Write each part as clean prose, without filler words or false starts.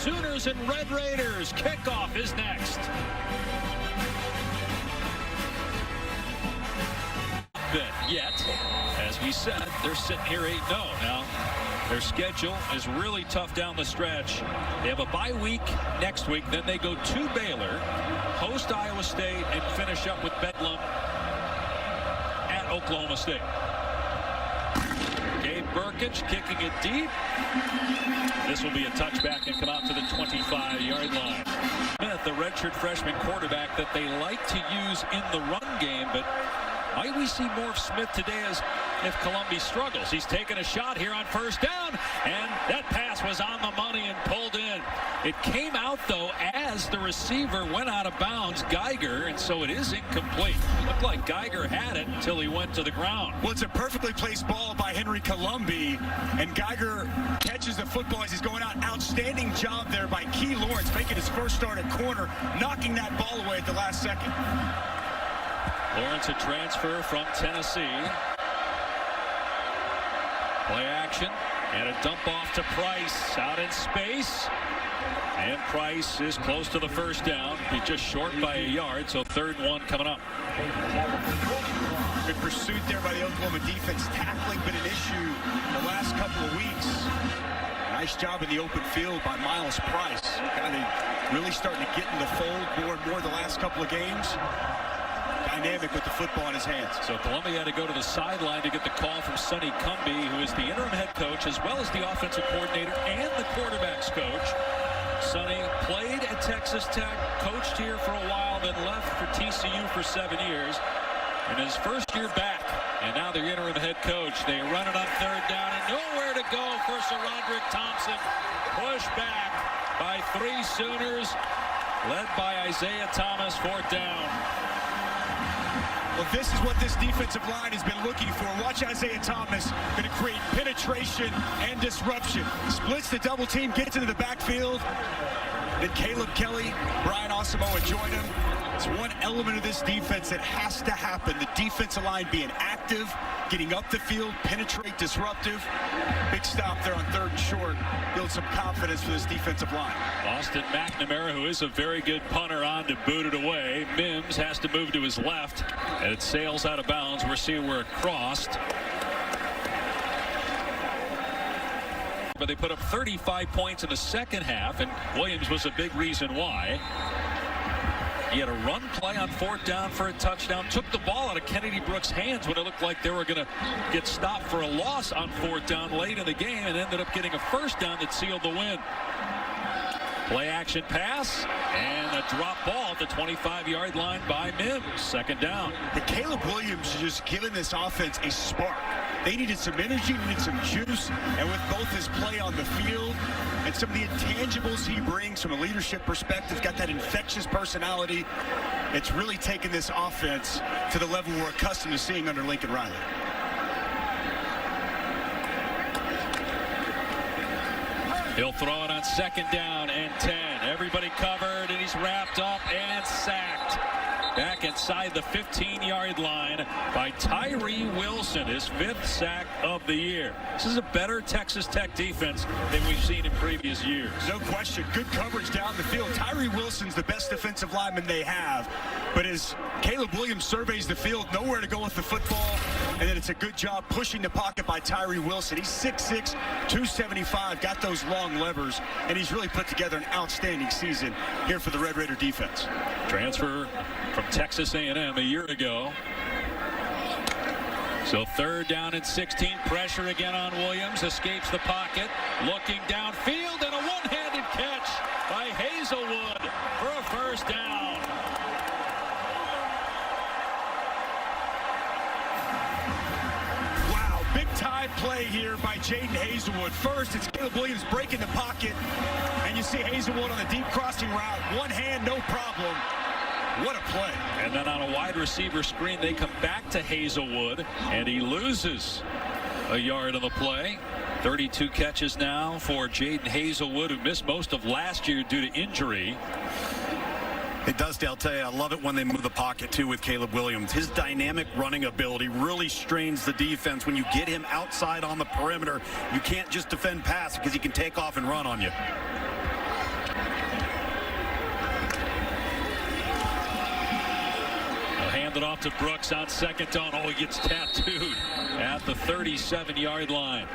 Sooners and Red Raiders. Kickoff is next. Yet, as we said, they're sitting here 8-0 now. Their schedule is really tough down the stretch. They have a bye week next week. Then they go to Baylor, host Iowa State, and finish up with Bedlam at Oklahoma State. Gabe Burkich kicking it deep. This will be a touchback and come out to the 25-yard line. Smith, the redshirt freshman quarterback that they like to use in the run game, but might we see more of Smith today as if Columbia struggles? He's taking a shot here on first down, and that pass was on the money and pulled in. It came out, though, as the receiver went out of bounds, Geiger, and so it is incomplete. It looked like Geiger had it until he went to the ground. Well, it's a perfectly placed ball by Henry Columbia, and Geiger catches the football as he's going out. Outstanding job there by Key Lawrence, making his first start at corner, knocking that ball away at the last second. Lawrence, a transfer from Tennessee. Play action and a dump off to Price out in space. And Price is close to the first down. He's just short by a yard, so 3rd and 1 coming up. Good pursuit there by the Oklahoma defense. Tackling been an issue the last couple of weeks. Nice job in the open field by Miles Price. Kind of really starting to get in the fold more and more the last couple of games. Dynamic with the football in his hands. So Columbia had to go to the sideline to get the call from Sonny Cumbie, who is the interim head coach as well as the offensive coordinator and the quarterback's coach. Sonny played at Texas Tech, coached here for a while, then left for TCU for 7 years. In his first year back, and now they're interim head coach. They run it on 3rd down and nowhere to go for SaRodorick Thompson. Push back by 3 Sooners, led by Isaiah Thomas, 4th down. Well, this is what this defensive line has been looking for. Watch Isaiah Thomas, going to create penetration and disruption. Splits the double team, gets into the backfield. Then Caleb Kelly, Brian Asamoah join him. It's one element of this defense that has to happen. The defensive line being active, getting up the field, penetrate, disruptive. Big stop there on 3rd and short. Build some confidence for this defensive line. Austin McNamara, who is a very good punter, on to boot it away. Mims has to move to his left, and it sails out of bounds. We're seeing where it crossed. But they put up 35 points in the second half, and Williams was a big reason why. He had a run play on 4th down for a touchdown, took the ball out of Kennedy Brooks' hands when it looked like they were going to get stopped for a loss on 4th down late in the game, and ended up getting a first down that sealed the win. Play action pass and a drop ball at the 25-yard line by Mims. 2nd down. But Caleb Williams just giving this offense a spark. They needed some energy, needed some juice, and with both his play on the field and some of the intangibles he brings from a leadership perspective, got that infectious personality, it's really taken this offense to the level we're accustomed to seeing under Lincoln Riley. He'll throw it on 2nd down and 10. Everybody covered, and he's wrapped up and sacked. Back inside the 15-yard line by Tyree Wilson, his 5th sack of the year. This is a better Texas Tech defense than we've seen in previous years. No question. Good coverage down the field. Tyree Wilson's the best defensive lineman they have. But as Caleb Williams surveys the field, nowhere to go with the football. And then it's a good job pushing the pocket by Tyree Wilson. He's 6'6", 275, got those long levers, and he's really put together an outstanding season here for the Red Raider defense. Transfer from Texas A&M a year ago. So 3rd down and 16. Pressure again on Williams. Escapes the pocket. Looking downfield, and a one-handed catch by Hazelwood for a first down. Wow, big-time play here by Jaden Hazelwood. First, it's Caleb Williams breaking the pocket, and you see Hazelwood on the deep crossing route. One hand, no problem. What a play. And then on a wide receiver screen, they come back to Hazelwood, and he loses a yard on the play. 32 catches now for Jaden Hazelwood, who missed most of last year due to injury. It does, Dale. I'll tell you, I love it when they move the pocket, too, with Caleb Williams. His dynamic running ability really strains the defense. When you get him outside on the perimeter, you can't just defend pass because he can take off and run on you. hand it off to Brooks on second down. Oh, he gets tattooed at the 37-yard line.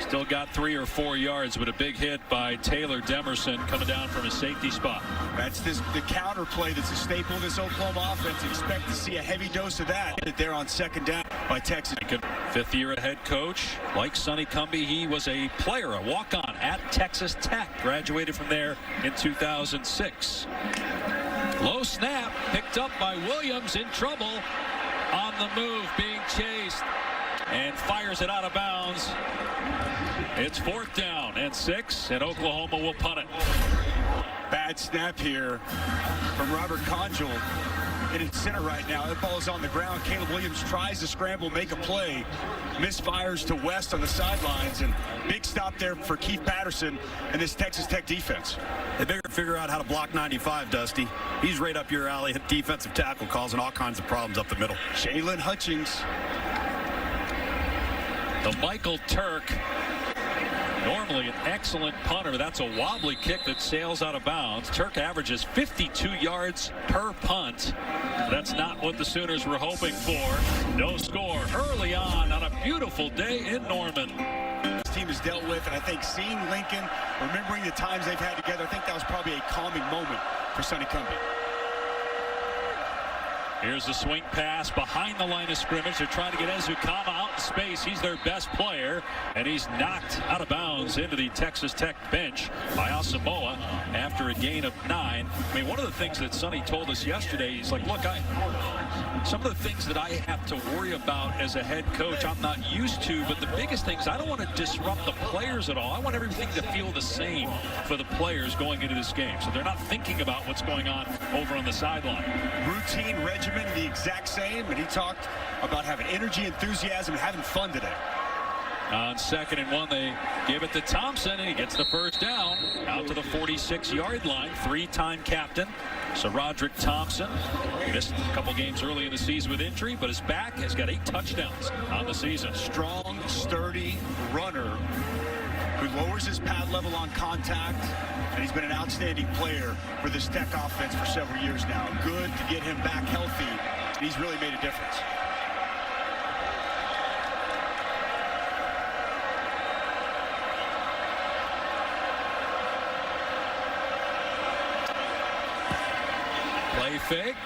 Still got 3 or 4 yards, but a big hit by Taylor Demerson coming down from his safety spot. That's the counter play that's a staple of this Oklahoma offense. Expect to see a heavy dose of that there on second down by Texas. Fifth-year head coach, like Sonny Cumbie, he was a player, a walk-on at Texas Tech. Graduated from there in 2006. Low snap, picked up by Williams, in trouble. On the move, being chased, and fires it out of bounds. It's 4th down and 6, and Oklahoma will punt it. Bad snap here from Robert Conjul. In its center right now. That ball is on the ground. Caleb Williams tries to scramble, make a play. Misfires to West on the sidelines. And big stop there for Keith Patterson and this Texas Tech defense. They better figure out how to block 95, Dusty. He's right up your alley. Defensive tackle, causing all kinds of problems up the middle. Jalen Hutchings. The Michael Turk, normally an excellent punter. That's a wobbly kick that sails out of bounds. Turk averages 52 yards per punt. That's not what the Sooners were hoping for. No score early on a beautiful day in Norman. This team has dealt with, and I think seeing Lincoln, remembering the times they've had together, I think that was probably a calming moment for Sonny Cumbie. Here's the swing pass behind the line of scrimmage. They're trying to get Ezukama out in space. He's their best player, and he's knocked out of bounds into the Texas Tech bench by Asamoah after a gain of 9. I mean, one of the things that Sonny told us yesterday, he's like, look, some of the things that I have to worry about as a head coach, I'm not used to, but the biggest thing is I don't want to disrupt the players at all. I want everything to feel the same for the players going into this game, so they're not thinking about what's going on over on the sideline. Routine regimen the exact same, and he talked about having energy, enthusiasm, and having fun today. On 2nd and 1, they give it to Thompson, and he gets the first down out to the 46-yard line. 3-time captain, so Roderick Thompson. He missed a couple games early in the season with injury, but is back. Has got 8 touchdowns on the season. Strong, sturdy runner who lowers his pad level on contact, and he's been an outstanding player for this Tech offense for several years now. Good to get him back healthy, and he's really made a difference. Play fake,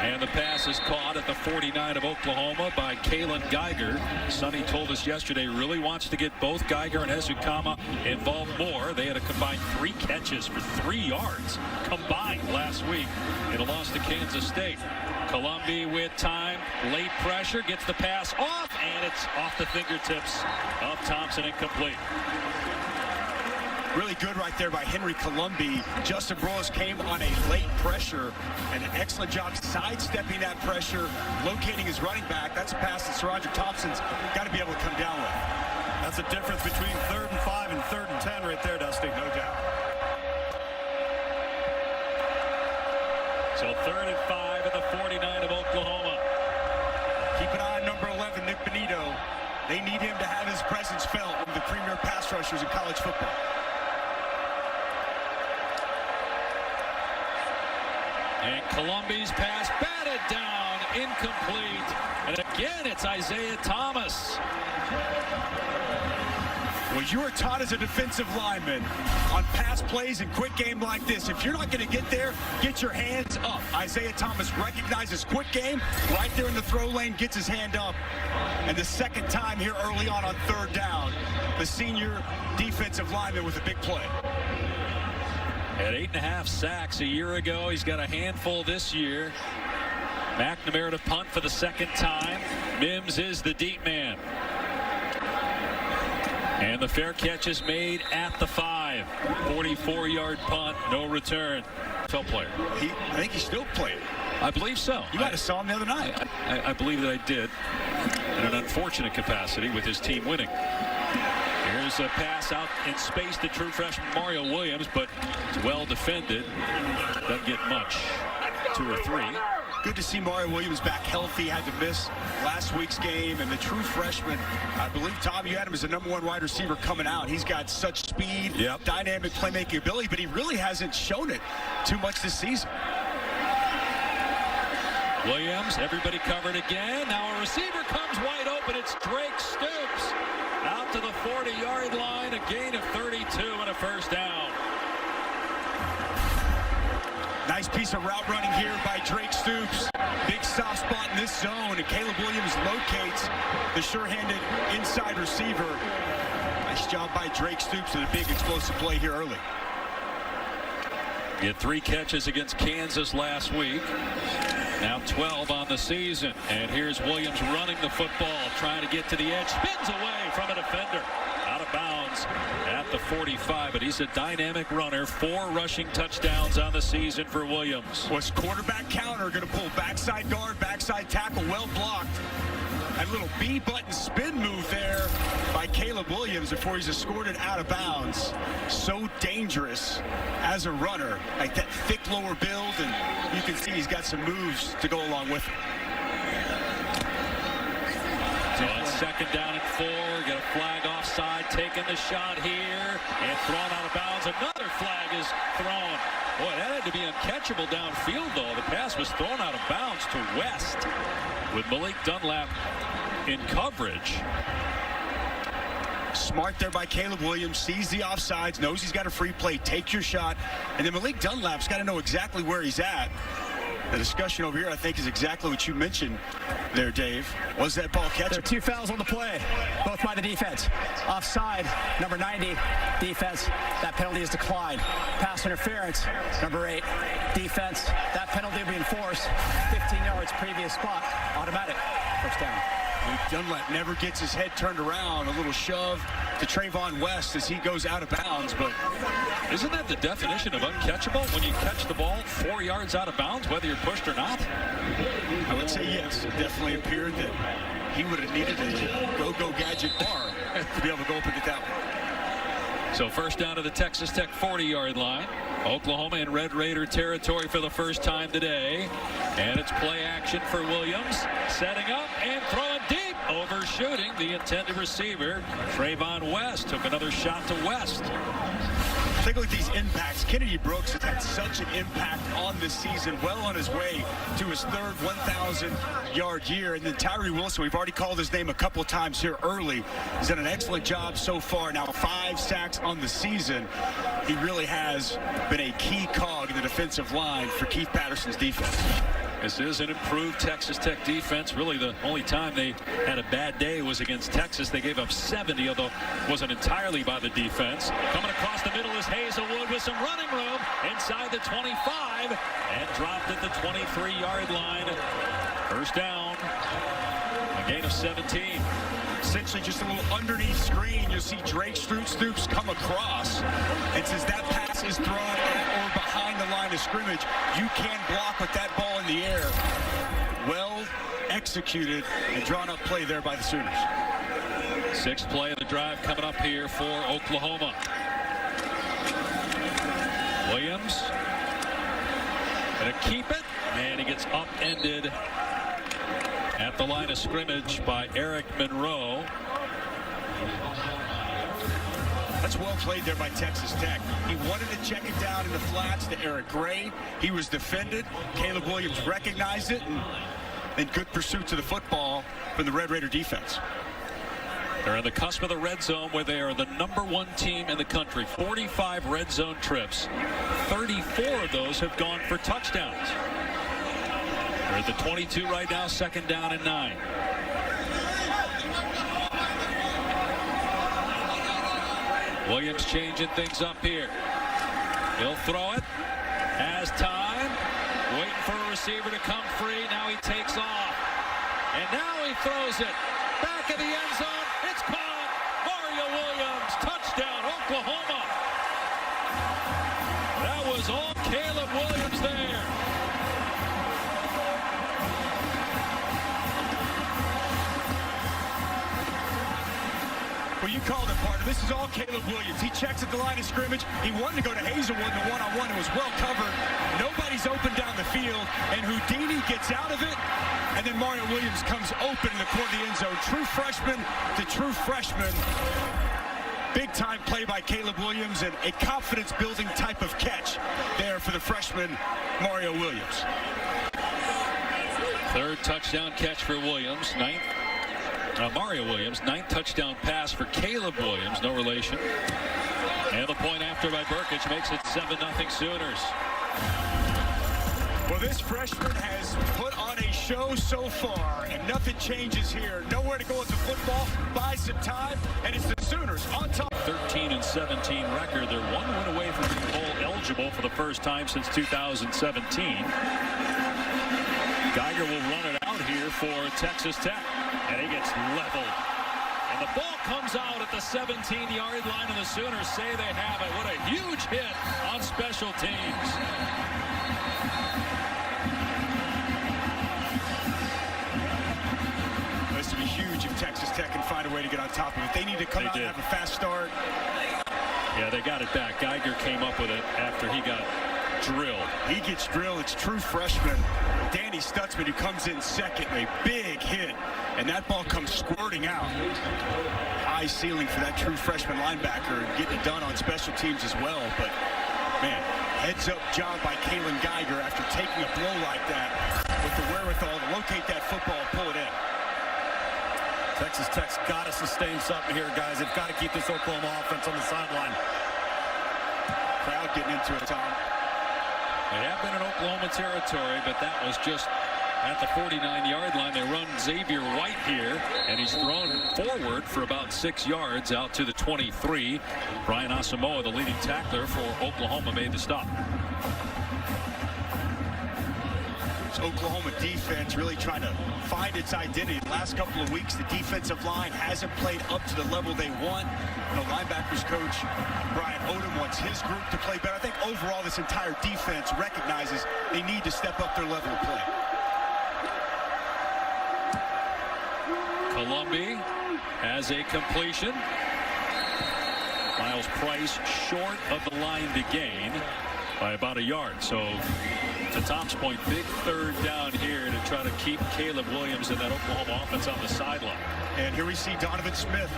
and the pass is caught at the 49 of Oklahoma by Kalen Geiger. Sonny told us yesterday really wants to get both Geiger and Ezukama involved more. They had a combined 3 catches for 3 yards combined last week in a loss to Kansas State. Columbi with time, late pressure, gets the pass off, and it's off the fingertips of Thompson, incomplete. Really good right there by Henry Columbi. Justin Broyles came on a late pressure, and an excellent job sidestepping that pressure, locating his running back. That's a pass that SaRodorick Thompson's got to be able to come down with. That's the difference between 3rd and 5 and 3rd and 10 right there, Dusty. No doubt. So 3rd and 5 at the 49 of Oklahoma. Keep an eye on number 11, Nick Benito. They need him to have his presence felt with the premier pass rushers in college football. And Columbi's pass batted down, incomplete. And again, it's Isaiah Thomas. Well, you are taught as a defensive lineman on pass plays and quick game like this. If you're not going to get there, get your hands up. Isaiah Thomas recognizes quick game right there in the throw lane, gets his hand up. And the second time here early on 3rd down, the senior defensive lineman with a big play. At 8.5 sacks a year ago. He's got a handful this year. McNamara to punt for the 2nd time. Mims is the deep man. And the fair catch is made at the 5. 44-yard punt, no return. Fell player. I think he still played. I believe so. You might have saw him the other night. I believe that I did. In an unfortunate capacity with his team winning. Here's a pass out in space to true freshman Mario Williams, but it's well defended. Doesn't get much. 2 or 3. Good to see Mario Williams back healthy. Had to miss last week's game. And the true freshman, I believe, Tom, you had him as the #1 wide receiver coming out. He's got such speed, dynamic playmaking ability, but he really hasn't shown it too much this season. Williams, everybody covered again. Now a receiver comes wide open. It's Drake Stoops out to the 40-yard line. A gain of 32 and a first down. Nice piece of route running here by Drake Stoops. Big soft spot in this zone, and Caleb Williams locates the sure-handed inside receiver. Nice job by Drake Stoops and a big explosive play here early. He had 3 catches against Kansas last week. Now 12 on the season. And here's Williams running the football, trying to get to the edge. Spins away from a defender. Out of bounds at the 45. But he's a dynamic runner. 4 rushing touchdowns on the season for Williams. Was quarterback counter going to pull backside guard, backside tackle, well blocked. That little B-button spin move there by Caleb Williams before he's escorted out of bounds. So dangerous as a runner. Like that thick lower build, and you can see he's got some moves to go along with it. So on 2nd down and 4, get a flag offside, taking the shot here, and thrown out of bounds. Another flag is thrown. Boy, that had to be uncatchable downfield, though. The pass was thrown out of bounds to West with Malik Dunlap in coverage. Smart there by Caleb Williams, sees the offsides, knows he's got a free play, take your shot, and then Malik Dunlap's got to know exactly where he's at. The discussion over here, I think, is exactly what you mentioned there, Dave. Was that ball catchable? There are 2 fouls on the play, both by the defense. Offside, number 90, defense. That penalty is declined. Pass interference, number 8, defense. That penalty will be enforced. 15 yards, previous spot, automatic. First down. Dunlap never gets his head turned around. A little shove to Trayvon West as he goes out of bounds. But isn't that the definition of uncatchable? When you catch the ball 4 yards out of bounds, whether you're pushed or not? I would say yes. It definitely appeared that he would have needed a go-go gadget bar to be able to go up and get that one. So first down to the Texas Tech 40-yard line. Oklahoma in Red Raider territory for the first time today. And it's play action for Williams. Setting up and throwing deep. Overshooting the intended receiver. Trayvon West took another shot to West. Take a look at these impacts. Kennedy Brooks has had such an impact on this season, well on his way to his 3rd 1,000-yard year. And then Tyree Wilson, we've already called his name a couple of times here early. He's done an excellent job so far. Now 5 sacks on the season. He really has been a key cog in the defensive line for Keith Patterson's defense. This is an improved Texas Tech defense. Really, the only time they had a bad day was against Texas. They gave up 70, although it wasn't entirely by the defense. Coming across the middle is Hazelwood with some running room inside the 25 and dropped at the 23-yard line. First down, a gain of 17. Essentially just a little underneath screen. You'll see Drake Stoops come across. And since that pass is thrown at or behind the line of scrimmage, you can block with that ball in the air. Well executed and drawn up play there by the Sooners. 6th play of the drive coming up here for Oklahoma. Williams gonna keep it, and he gets upended at the line of scrimmage by Eric Monroe. That's well played there by Texas Tech. He wanted to check it down in the flats to Eric Gray. He was defended. Caleb Williams recognized it, and good pursuit to the football from the Red Raider defense. They're on the cusp of the red zone where they are the #1 team in the country. 45 red zone trips. 34 of those have gone for touchdowns. They're at the 22 right now, 2nd down and 9. Williams changing things up here. He'll throw it. Has time. Waiting for a receiver to come free. Now he takes off. And now he throws it. Back in the end zone. It's caught. Mario Williams. Touchdown, Oklahoma. That was all Caleb Williams there. Well, you called it, partner. This is all Caleb Williams. He checks at the line of scrimmage. He wanted to go to Hazelwood in the one-on-one. It was well covered. Nobody's open down the field, and Houdini gets out of it, and then Mario Williams comes open in the corner of the end zone. True freshman to true freshman. Big-time play by Caleb Williams, and a confidence-building type of catch there for the freshman, Mario Williams. Third touchdown catch for Williams. Mario Williams. Ninth touchdown pass for Caleb Williams. No relation. And the point after by Burkich makes it 7-0 Sooners. Well, this freshman has put on a show so far, and nothing changes here. Nowhere to go with the football. Buy some time, and it's the Sooners on top. 13-17 record. They're 1 win away from being bowl eligible for the first time since 2017. Geiger will run it out here for Texas Tech, and he gets leveled. And the ball comes out at the 17-yard line, and the Sooners say they have it. What a huge hit on special teams. This would be huge if Texas Tech can find a way to get on top of it. They need to come out and have a fast start. Yeah, they got it back. Geiger came up with it after he got drilled. He gets drilled. It's true freshman Danny Stutzman who comes in second. A big hit, and that ball comes squirting out. High ceiling for that true freshman linebacker, getting it done on special teams as well. But man, heads up job by Kalen Geiger after taking a blow like that with the wherewithal to locate that football and pull it in. Texas Tech's got to sustain something here, guys. They've got to keep this Oklahoma offense on the sideline. Crowd getting into it, Tom. They have been in Oklahoma territory, but that was just at the 49-yard line. They run Xavier White here, and he's thrown forward for about 6 yards out to the 23. Brian Asamoah, the leading tackler for Oklahoma, made the stop. Oklahoma defense really trying to find its identity. The last couple of weeks, the defensive line hasn't played up to the level they want. The linebackers coach, Brian Odom, wants his group to play better. I think overall this entire defense recognizes they need to step up their level of play. Colombi has a completion. Miles Price short of the line to gain by about a yard. So to Tom's point, big third down here to try to keep Caleb Williams and that Oklahoma offense on the sideline. And here we see Donovan Smith,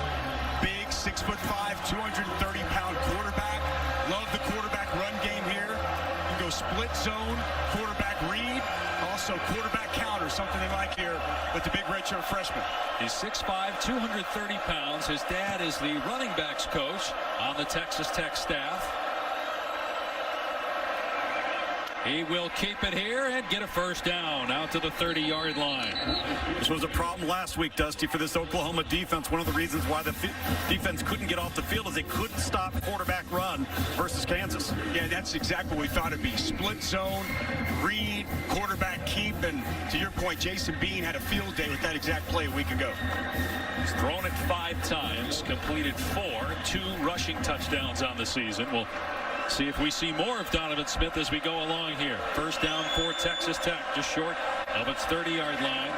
big 6'5", 230-pound quarterback. Love the quarterback run game here. You can go split zone, quarterback read, also quarterback counter, something they like here with the big redshirt freshman. He's 6'5", 230 pounds. His dad is the running backs coach on the Texas Tech staff. He will keep it here and get a first down out to the 30-yard line. This was a problem last week, Dusty, for this Oklahoma defense. One of the reasons why the defense couldn't get off the field is they couldn't stop quarterback run versus Kansas. Yeah, that's exactly what we thought it'd be. Split zone, read, quarterback keep, and to your point, Jason Bean had a field day with that exact play a week ago. He's thrown it 5 times, completed 4, 2 rushing touchdowns on the season. We'll see if we see more of Donovan Smith as we go along here. First down for Texas Tech, just short of its 30-yard line.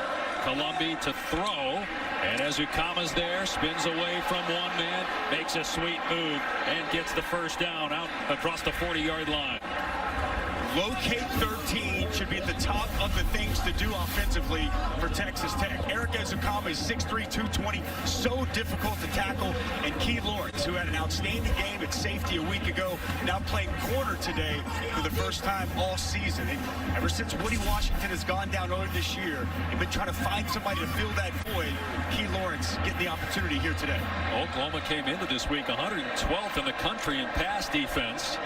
Colombi to throw, and Ezukama's there, spins away from one man, makes a sweet move, and gets the first down out across the 40-yard line. Locate 13 should be at the top of the things to do offensively for Texas Tech. Eric Ezukama is 6'3", 220, so difficult to tackle. And Key Lawrence, who had an outstanding game at safety a week ago, now playing corner today for the first time all season. And ever since Woody Washington has gone down earlier this year, they've been trying to find somebody to fill that void. Key Lawrence getting the opportunity here today. Oklahoma came into this week 112th in the country in pass defense.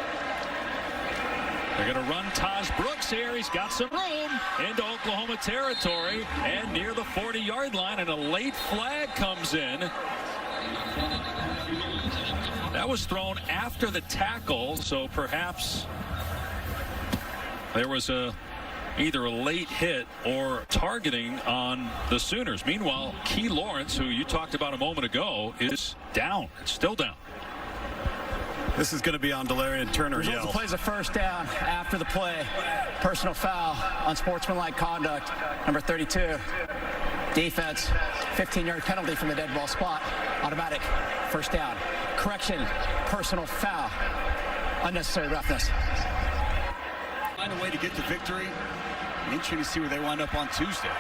They're going to run Taj Brooks here. He's got some room into Oklahoma territory and near the 40-yard line, and a late flag comes in. That was thrown after the tackle, so perhaps there was either a late hit or targeting on the Sooners. Meanwhile, Key Lawrence, who you talked about a moment ago, is down. Still down. This is going to be on Delarian Turner. Results plays a first down after the play. Personal foul, unsportsmanlike conduct, number 32. Defense, 15-yard penalty from the dead ball spot. Automatic first down. Correction, personal foul, unnecessary roughness. Find a way to get the victory. Interesting to see where they wind up on Tuesday.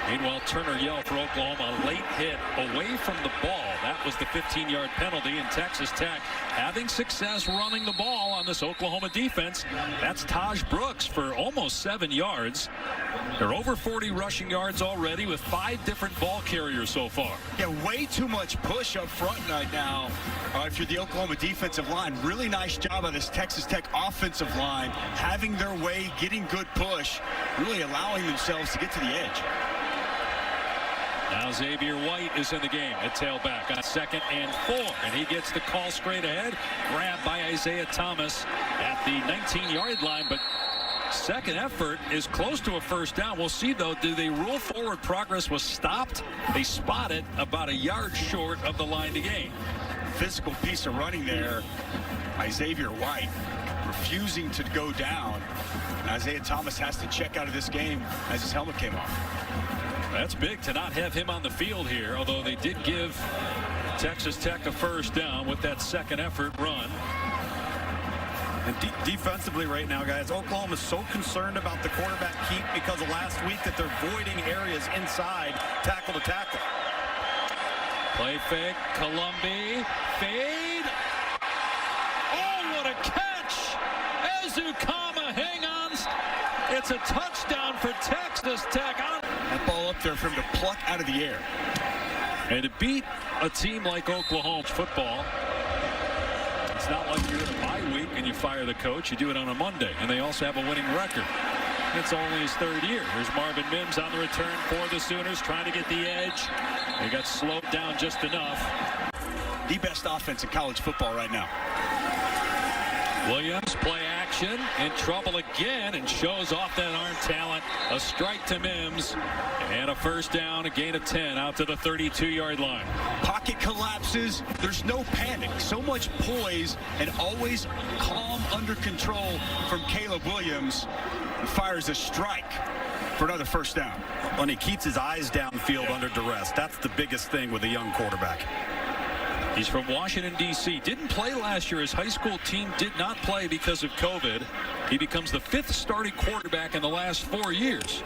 Meanwhile, Turner Yell for Oklahoma, a late hit away from the ball. That was the 15-yard penalty, and Texas Tech having success running the ball on this Oklahoma defense. That's Taj Brooks for almost 7 yards. They're over 40 rushing yards already with 5 different ball carriers so far. Yeah, way too much push up front right now. If you're the Oklahoma defensive line, really nice job of this Texas Tech offensive line, having their way, getting good push, really allowing themselves to get to the edge. Now Xavier White is in the game at tailback on 2nd and 4, and he gets the call straight ahead, grabbed by Isaiah Thomas at the 19-yard line, but second effort is close to a first down. We'll see, though, do they rule forward progress was stopped? They spot it about a yard short of the line to gain. Physical piece of running there. Xavier White refusing to go down. And Isaiah Thomas has to check out of this game as his helmet came off. That's big to not have him on the field here, although they did give Texas Tech a first down with that second effort run. And defensively right now, guys, Oklahoma's so concerned about the quarterback keep because of last week that they're voiding areas inside tackle to tackle. Play fake, Colombi, fade. Oh, what a catch! Ezukama, hang on. It's a touchdown for Texas Tech. That ball up there for him to pluck out of the air. And to beat a team like Oklahoma football, it's not like you're in a bye week and you fire the coach. You do it on a Monday, and they also have a winning record. It's only his 3rd year. Here's Marvin Mims on the return for the Sooners, trying to get the edge. They got slowed down just enough. The best offense in college football right now. Williams, play action, in trouble again, and shows off that arm talent. A strike to Mims, and a first down, a gain of 10 out to the 32-yard line. Pocket collapses. There's no panic. So much poise and always calm, under control from Caleb Williams. He fires a strike for another first down. And he keeps his eyes downfield under duress. That's the biggest thing with a young quarterback. He's from Washington, D.C. Didn't play last year. His high school team did not play because of COVID. He becomes the 5th starting quarterback in the last 4 years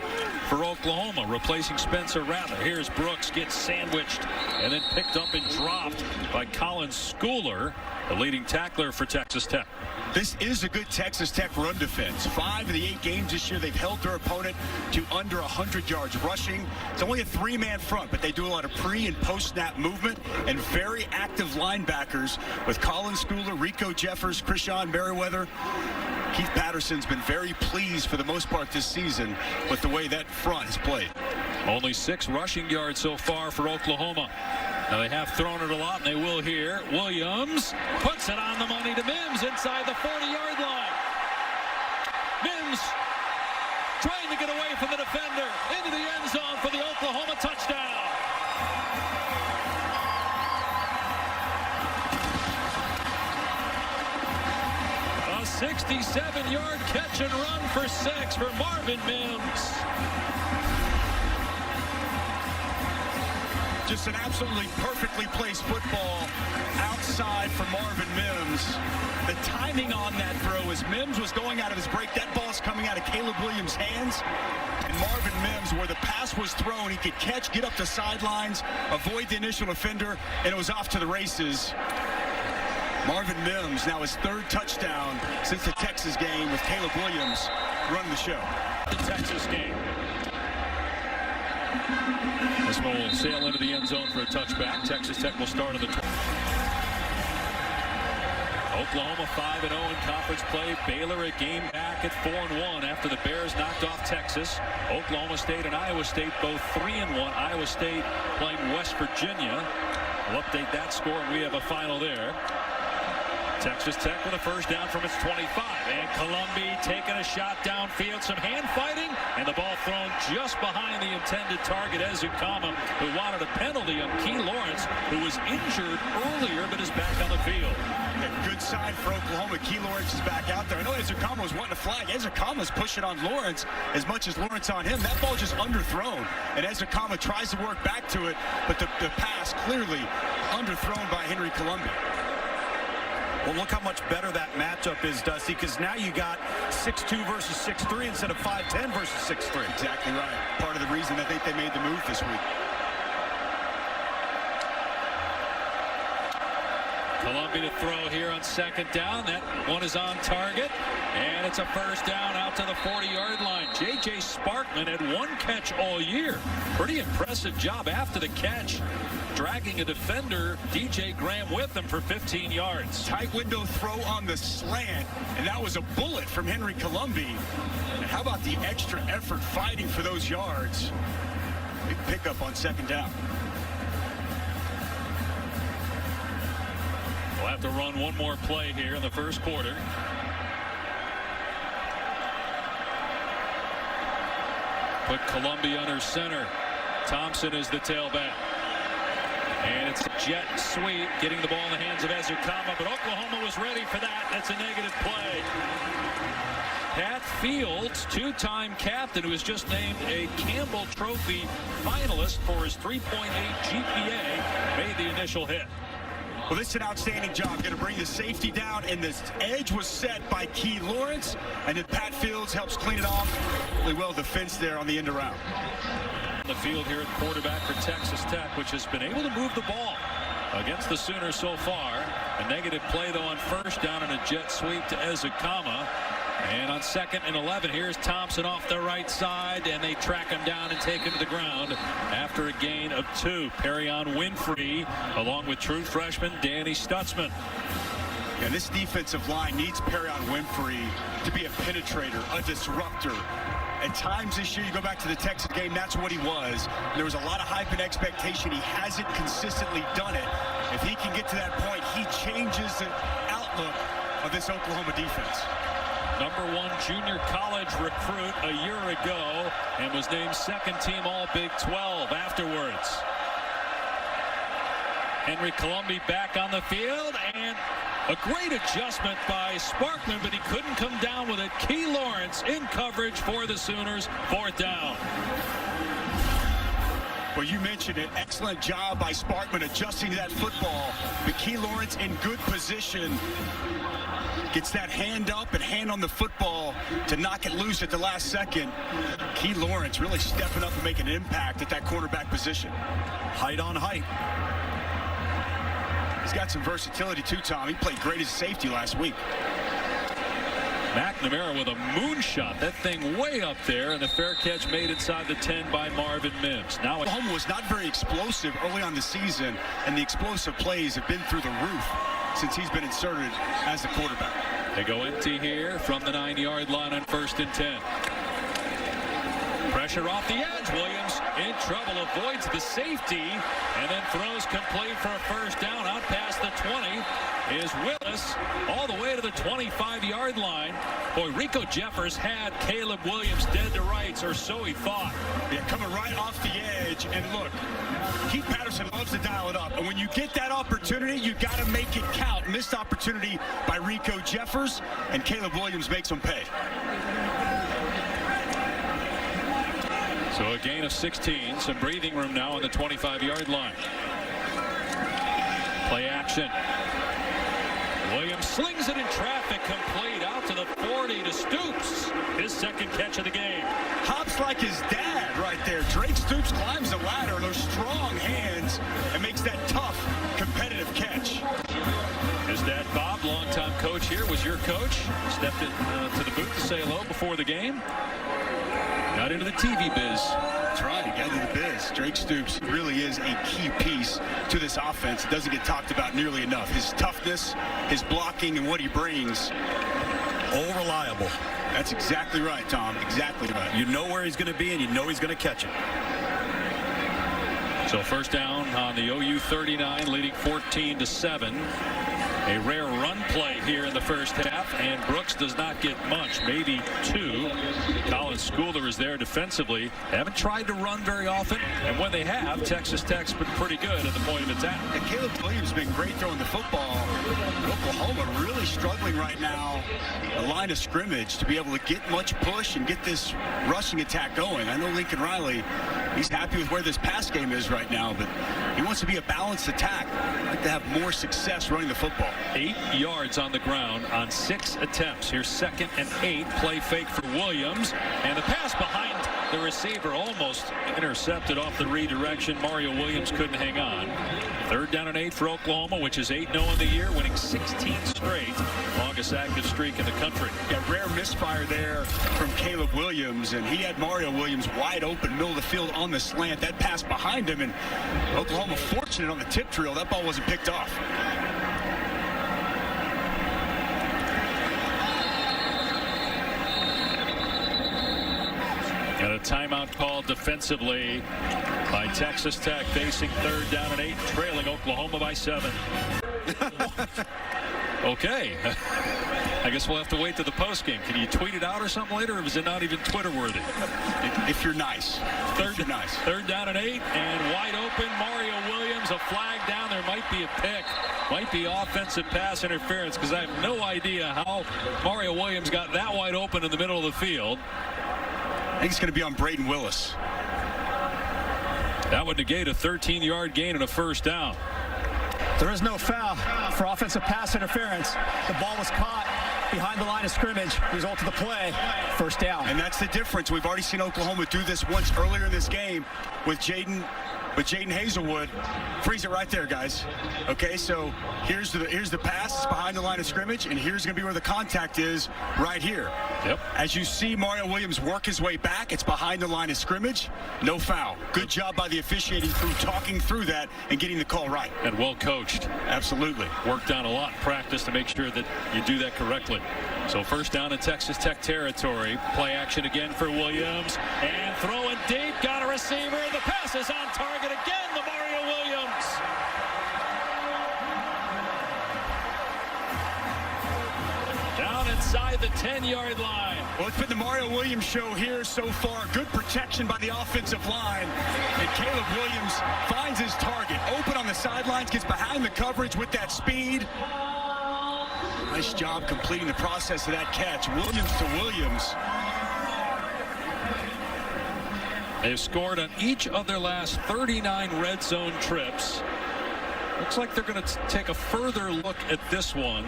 for Oklahoma, replacing Spencer Rattler. Here's Brooks, gets sandwiched and then picked up and dropped by Colin Schooler, the leading tackler for Texas Tech. This is a good Texas Tech run defense. 5 of the 8 games this year, they've held their opponent to under 100 yards rushing. It's only a 3-man front, but they do a lot of pre- and post-snap movement and very active linebackers with Colin Schooler, Rico Jeffers, Krishan Merriweather. Keith Patterson's been very pleased for the most part this season with the way that front is played. Only 6 rushing yards so far for Oklahoma. Now they have thrown it a lot, and they will here. Williams puts it on the money to Mims inside the 40-yard line. Mims trying to get away from the defender into the end zone for the Oklahoma touchdown. A 67-yard catch and run for 6 for Marvin Mims. Just an absolutely perfectly placed football outside for Marvin Mims. The timing on that throw as Mims was going out of his break. That ball's coming out of Caleb Williams' hands. And Marvin Mims, where the pass was thrown, he could catch, get up the sidelines, avoid the initial offender, and it was off to the races. Marvin Mims, now his 3rd touchdown since the Texas game with Caleb Williams running the show. The Texas game. This one will sail into the end zone for a touchback. Texas Tech will start on the 20. Oklahoma 5-0 in conference play. Baylor a game back at 4-1 after the Bears knocked off Texas. Oklahoma State and Iowa State both 3-1. Iowa State playing West Virginia. We'll update that score, and we have a final there. Texas Tech with a first down from its 25. And Colombi taking a shot downfield. Some hand fighting. And the ball thrown just behind the intended target, Ezukama, who wanted a penalty on Key Lawrence, who was injured earlier but is back on the field. A good sign for Oklahoma. Key Lawrence is back out there. I know Ezukama was wanting a flag. Ezukama's pushing on Lawrence as much as Lawrence on him. That ball just underthrown. And Ezukama tries to work back to it, but the pass clearly underthrown by Henry Colombi. Well, look how much better that matchup is, Dusty, because now you got 6'2 versus 6'3 instead of 5'10 versus 6'3. Exactly right. Part of the reason I think they made the move this week. Columbia to throw here on second down. That one is on target, and it's a first down out to the 40-yard line. J.J. Sparkman had one catch all year. Pretty impressive job after the catch, dragging a defender, DJ Graham, with him for 15 yards. Tight window throw on the slant, and that was a bullet from Henry Colombi. And how about the extra effort fighting for those yards? Big pickup on second down. We'll have to run one more play here in the first quarter. Put Columbia under center. Thompson is the tailback. And it's a jet sweep, getting the ball in the hands of Ezukama, but Oklahoma was ready for that. That's a negative play. Pat Fields, two-time captain, who was just named a Campbell Trophy finalist for his 3.8 GPA, made the initial hit. Well, this is an outstanding job. Going to bring the safety down, and this edge was set by Key Lawrence, and then Pat Fields helps clean it off really well. The fence there on the end around. The field here at quarterback for Texas Tech, which has been able to move the ball against the Sooners so far. A negative play, though, on first down and a jet sweep to Ezukama. And on 2nd and 11, here's Thompson off the right side, and they track him down and take him to the ground after a gain of 2. Perion Winfrey, along with true freshman Danny Stutzman. And this defensive line needs Perion Winfrey to be a penetrator, a disruptor. At times this year, you go back to the Texas game, that's what he was. There was a lot of hype and expectation. He hasn't consistently done it. If he can get to that point, he changes the outlook of this Oklahoma defense. #1 junior college recruit a year ago, and was named second team All Big 12 afterwards. Henry Colombi back on the field, and a great adjustment by Sparkman, but he couldn't come down with it. Key Lawrence in coverage for the Sooners, 4th down. Well, you mentioned it. Excellent job by Sparkman adjusting to that football. But Key Lawrence in good position. Gets that hand up and hand on the football to knock it loose at the last second. Key Lawrence really stepping up and making an impact at that quarterback position. Height on height. He's got some versatility too, Tom. He played great as a safety last week. McNamara with a moonshot. That thing way up there, and the fair catch made inside the 10 by Marvin Mims. Now Oklahoma was not very explosive early on the season, and the explosive plays have been through the roof since he's been inserted as the quarterback. They go empty here from the 9-yard line on 1st and 10. Pressure off the edge. Williams in trouble, avoids the safety, and then throws complete for a first down. Out past the 20 is Willis, all the way to the 25-yard line. Boy, Rico Jeffers had Caleb Williams dead to rights, or so he thought. Yeah, coming right off the edge, and look, Keith Patterson loves to dial it up, and when you get that opportunity, you got to make it count. Missed opportunity by Rico Jeffers, and Caleb Williams makes them pay. So a gain of 16, some breathing room now on the 25-yard line. Play action. Williams slings it in traffic, complete out to the 40 to Stoops. His second catch of the game. Hops like his dad right there. Drake Stoops climbs the ladder, those strong hands, and makes that tough, competitive catch. His dad, Bob, longtime coach here, was your coach. Stepped in to the booth to say hello before the game. Got into the TV biz. That's right, he got into the biz. Drake Stoops really is a key piece to this offense. It doesn't get talked about nearly enough. His toughness, his blocking, and what he brings. All reliable. That's exactly right, Tom. Exactly right. You know where he's going to be, and you know he's going to catch it. So first down on the OU 39, leading 14-7. A rare run play here in the first half, and Brooks does not get much, maybe 2. Colin Schooler is there defensively. They haven't tried to run very often, and when they have, Texas Tech's been pretty good at the point of attack. And Caleb Williams has been great throwing the football. Oklahoma really struggling right now, the line of scrimmage, to be able to get much push and get this rushing attack going. I know Lincoln Riley, he's happy with where this pass game is right now, but He wants to be a balanced attack. He'd like to have more success running the football. 8 yards on the ground on 6 attempts. Here's 2nd and 8. Play fake for Williams. And the pass behind the receiver almost intercepted off the redirection. Mario Williams couldn't hang on. 3rd down and 8 for Oklahoma, which is 8-0 in the year, winning 16 straight. Longest active streak in the country. Yeah, rare misfire there from Caleb Williams, and he had Mario Williams wide open, middle of the field on the slant. That pass behind him, and Oklahoma fortunate on the tip drill. That ball wasn't picked off. And a timeout called defensively by Texas Tech, facing 3rd down and 8, trailing Oklahoma by 7. Okay. I guess we'll have to wait to the postgame. Can you tweet it out or something later, or is it not even Twitter worthy? If you're nice. If you're nice. 3rd down and 8, and wide open. Mario Williams, a flag down. There might be a pick. Might be offensive pass interference, because I have no idea how Mario Williams got that wide open in the middle of the field. I think it's going to be on Braden Willis. That would negate a 13-yard gain and a 1st down. There is no foul for offensive pass interference. The ball was caught behind the line of scrimmage. Result of the play, 1st down. And that's the difference. We've already seen Oklahoma do this once earlier in this game with Jaden Hazelwood. Freeze it right there, guys. Okay, so here's the pass. It's behind the line of scrimmage, and here's going to be where the contact is, right here. Yep. As you see Mario Williams work his way back, it's behind the line of scrimmage. No foul. Good job by the officiating crew talking through that and getting the call right. And well coached. Absolutely. Worked on a lot in practice to make sure that you do that correctly. So 1st down in Texas Tech territory. Play action again for Williams. And throwing deep. Got a receiver. The pass is on target again to Mario Williams. Down inside the 10-yard line. Well, it's been the Mario Williams show here so far. Good protection by the offensive line. And Caleb Williams finds his target. Open on the sidelines, gets behind the coverage with that speed. Nice job completing the process of that catch. Williams to Williams. They've scored on each of their last 39 red zone trips. Looks like they're going to take a further look at this one.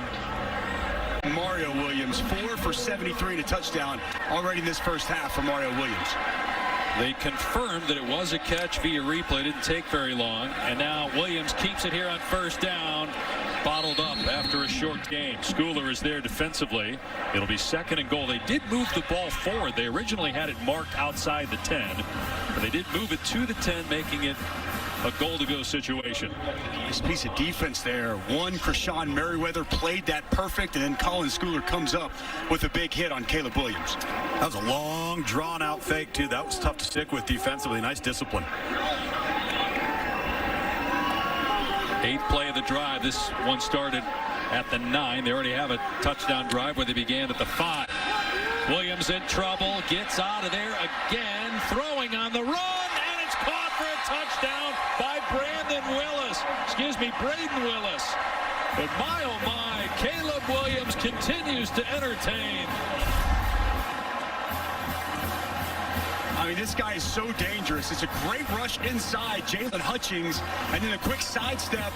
Mario Williams, 4 for 73 and a touchdown already in this 1st half for Mario Williams. They confirmed that it was a catch via replay. Didn't take very long. And now Williams keeps it here on 1st down. Bottled up after a short game. Schooler is there defensively. It'll be 2nd and goal. They did move the ball forward. They originally had it marked outside the 10, but they did move it to the 10, making it a goal-to-go situation. This piece of defense there. Krishan Merriweather played that perfect, and then Colin Schooler comes up with a big hit on Caleb Williams. That was a long, drawn-out fake, too. That was tough to stick with defensively. Nice discipline. 8th play of the drive. This one started at the 9. They already have a touchdown drive where they began at the 5. Williams in trouble, gets out of there again, throwing on the run, and it's caught for a touchdown by Braden Willis. But my oh my, Caleb Williams continues to entertain. I mean, this guy is so dangerous. It's a great rush inside, Jalen Hutchings, and then a quick sidestep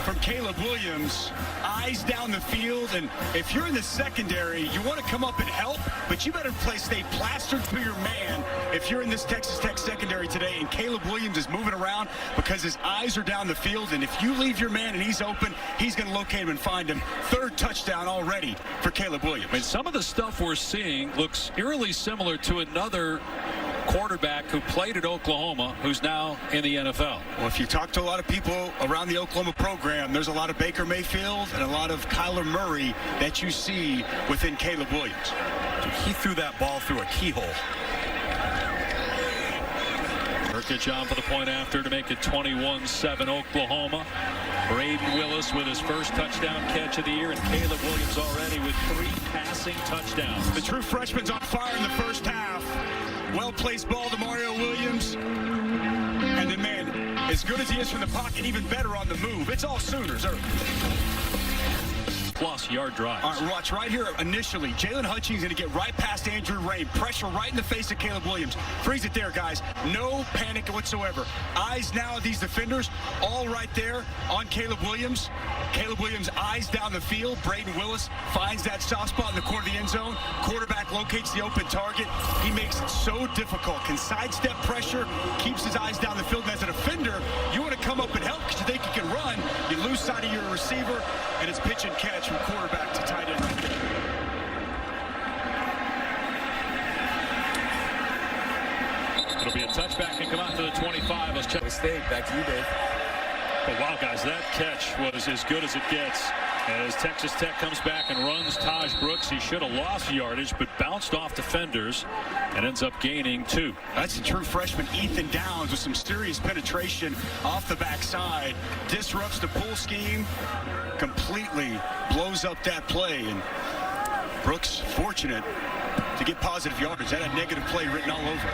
from Caleb Williams. Eyes down the field, and if you're in the secondary, you want to come up and help, but you better stay plastered to your man if you're in this Texas Tech secondary today, and Caleb Williams is moving around because his eyes are down the field, and if you leave your man and he's open, he's going to locate him and find him. 3rd touchdown already for Caleb Williams. I mean, some of the stuff we're seeing looks eerily similar to another quarterback who played at Oklahoma, who's now in the NFL. Well, if you talk to a lot of people around the Oklahoma program, there's a lot of Baker Mayfield and a lot of Kyler Murray that you see within Caleb Williams. He threw that ball through a keyhole. Nurkic on for the point after to make it 21-7 Oklahoma. Braden Willis with his first touchdown catch of the year, and Caleb Williams already with 3 passing touchdowns. The true freshman's on fire in the first half. Well-placed ball to Mario Williams. And then, man, as good as he is from the pocket, even better on the move. It's all Sooners early. 50-plus yard drives. All right, watch right here. Initially, Jalen Hutchings going to get right past Andrew Rain. Pressure right in the face of Caleb Williams. Freeze it there, guys. No panic whatsoever. Eyes now of these defenders, all right there on Caleb Williams. Caleb Williams eyes down the field. Braden Willis finds that soft spot in the corner of the end zone. Quarterback locates the open target. He makes it so difficult. Can sidestep pressure, keeps his eyes down the field. And as a defender, you want to come up and help because you think you can run. You lose sight of your receiver, and it's pitch and catch from quarterback to tight end right there. It'll be a touchback and come out to the 25. Let's check. Back to you, Dave. But wow, guys, that catch was as good as it gets. As Texas Tech comes back and runs Taj Brooks, he should have lost yardage, but bounced off defenders and ends up gaining 2. That's the true freshman Ethan Downs with some serious penetration off the backside. Disrupts the pull scheme, completely blows up that play. And Brooks fortunate to get positive yardage. That had negative play written all over it.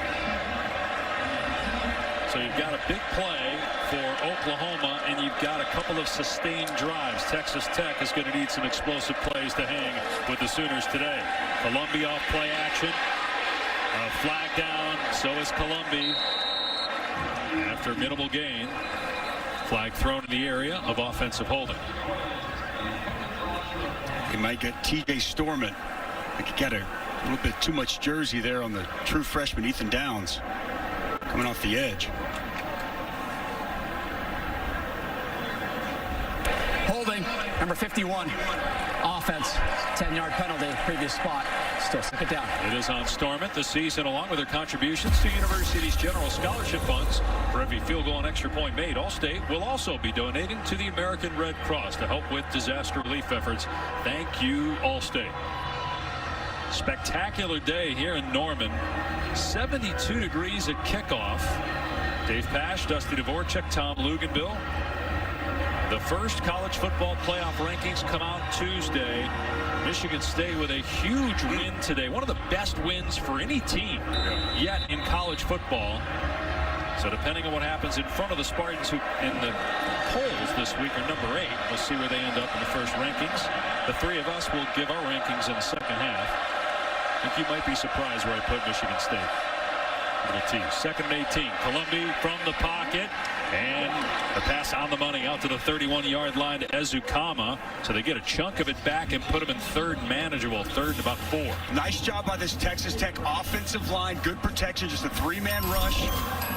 So you've got a big play for Oklahoma, and you've got a couple of sustained drives. Texas Tech is going to need some explosive plays to hang with the Sooners today. Columbia off play action. Flag down. So is Columbia. After minimal gain. Flag thrown in the area of offensive holding. He might get TJ Stormont. I think he got a little bit too much jersey there on the true freshman Ethan Downs. Coming off the edge. Holding, number 51. Offense, 10-yard penalty, previous spot. Still stick it down. It is on Stormont this season, along with their contributions to university's general scholarship funds. For every field goal and extra point made, Allstate will also be donating to the American Red Cross to help with disaster relief efforts. Thank you, Allstate. Spectacular day here in Norman. 72 degrees at kickoff. Dave Pasch, Dusty Dvorak, Tom Luginbill. The first college football playoff rankings come out Tuesday. Michigan State with a huge win today. One of the best wins for any team yet in college football. So depending on what happens in front of the Spartans, who in the polls this week are number 8, we'll see where they end up in the first rankings. The three of us will give our rankings in the second half. I think you might be surprised where I put Michigan State. Little T. Second and 18. Columbia from the pocket. And the pass on the money out to the 31-yard line to Ezukama. So they get a chunk of it back and put him in third and manageable. Third and about 4. Nice job by this Texas Tech offensive line. Good protection. Just a 3-man rush.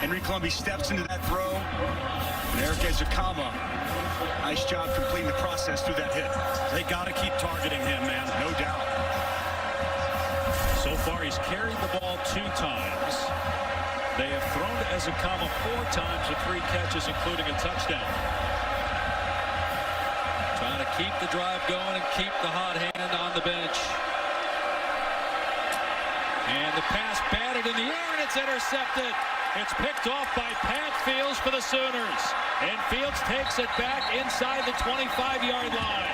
Henry Columbia steps into that throw. And Eric Ezukama. Nice job completing the process through that hit. They got to keep targeting him, man. No doubt. So far, he's carried the ball 2 times. They have thrown to Ezukama 4 times with 3 catches, including a touchdown. Trying to keep the drive going and keep the hot hand on the bench. And the pass batted in the air, and it's intercepted. It's picked off by Pat Fields for the Sooners. And Fields takes it back inside the 25-yard line.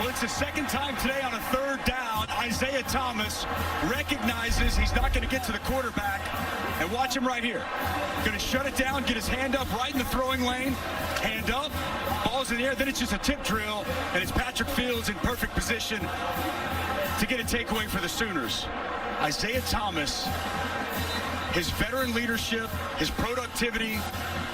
Well, it's the second time today on a 3rd down. Isaiah Thomas recognizes he's not going to get to the quarterback. And watch him right here. Going to shut it down, get his hand up right in the throwing lane. Hand up, ball's in the air. Then it's just a tip drill. And it's Patrick Fields in perfect position to get a takeaway for the Sooners. Isaiah Thomas, his veteran leadership, his productivity,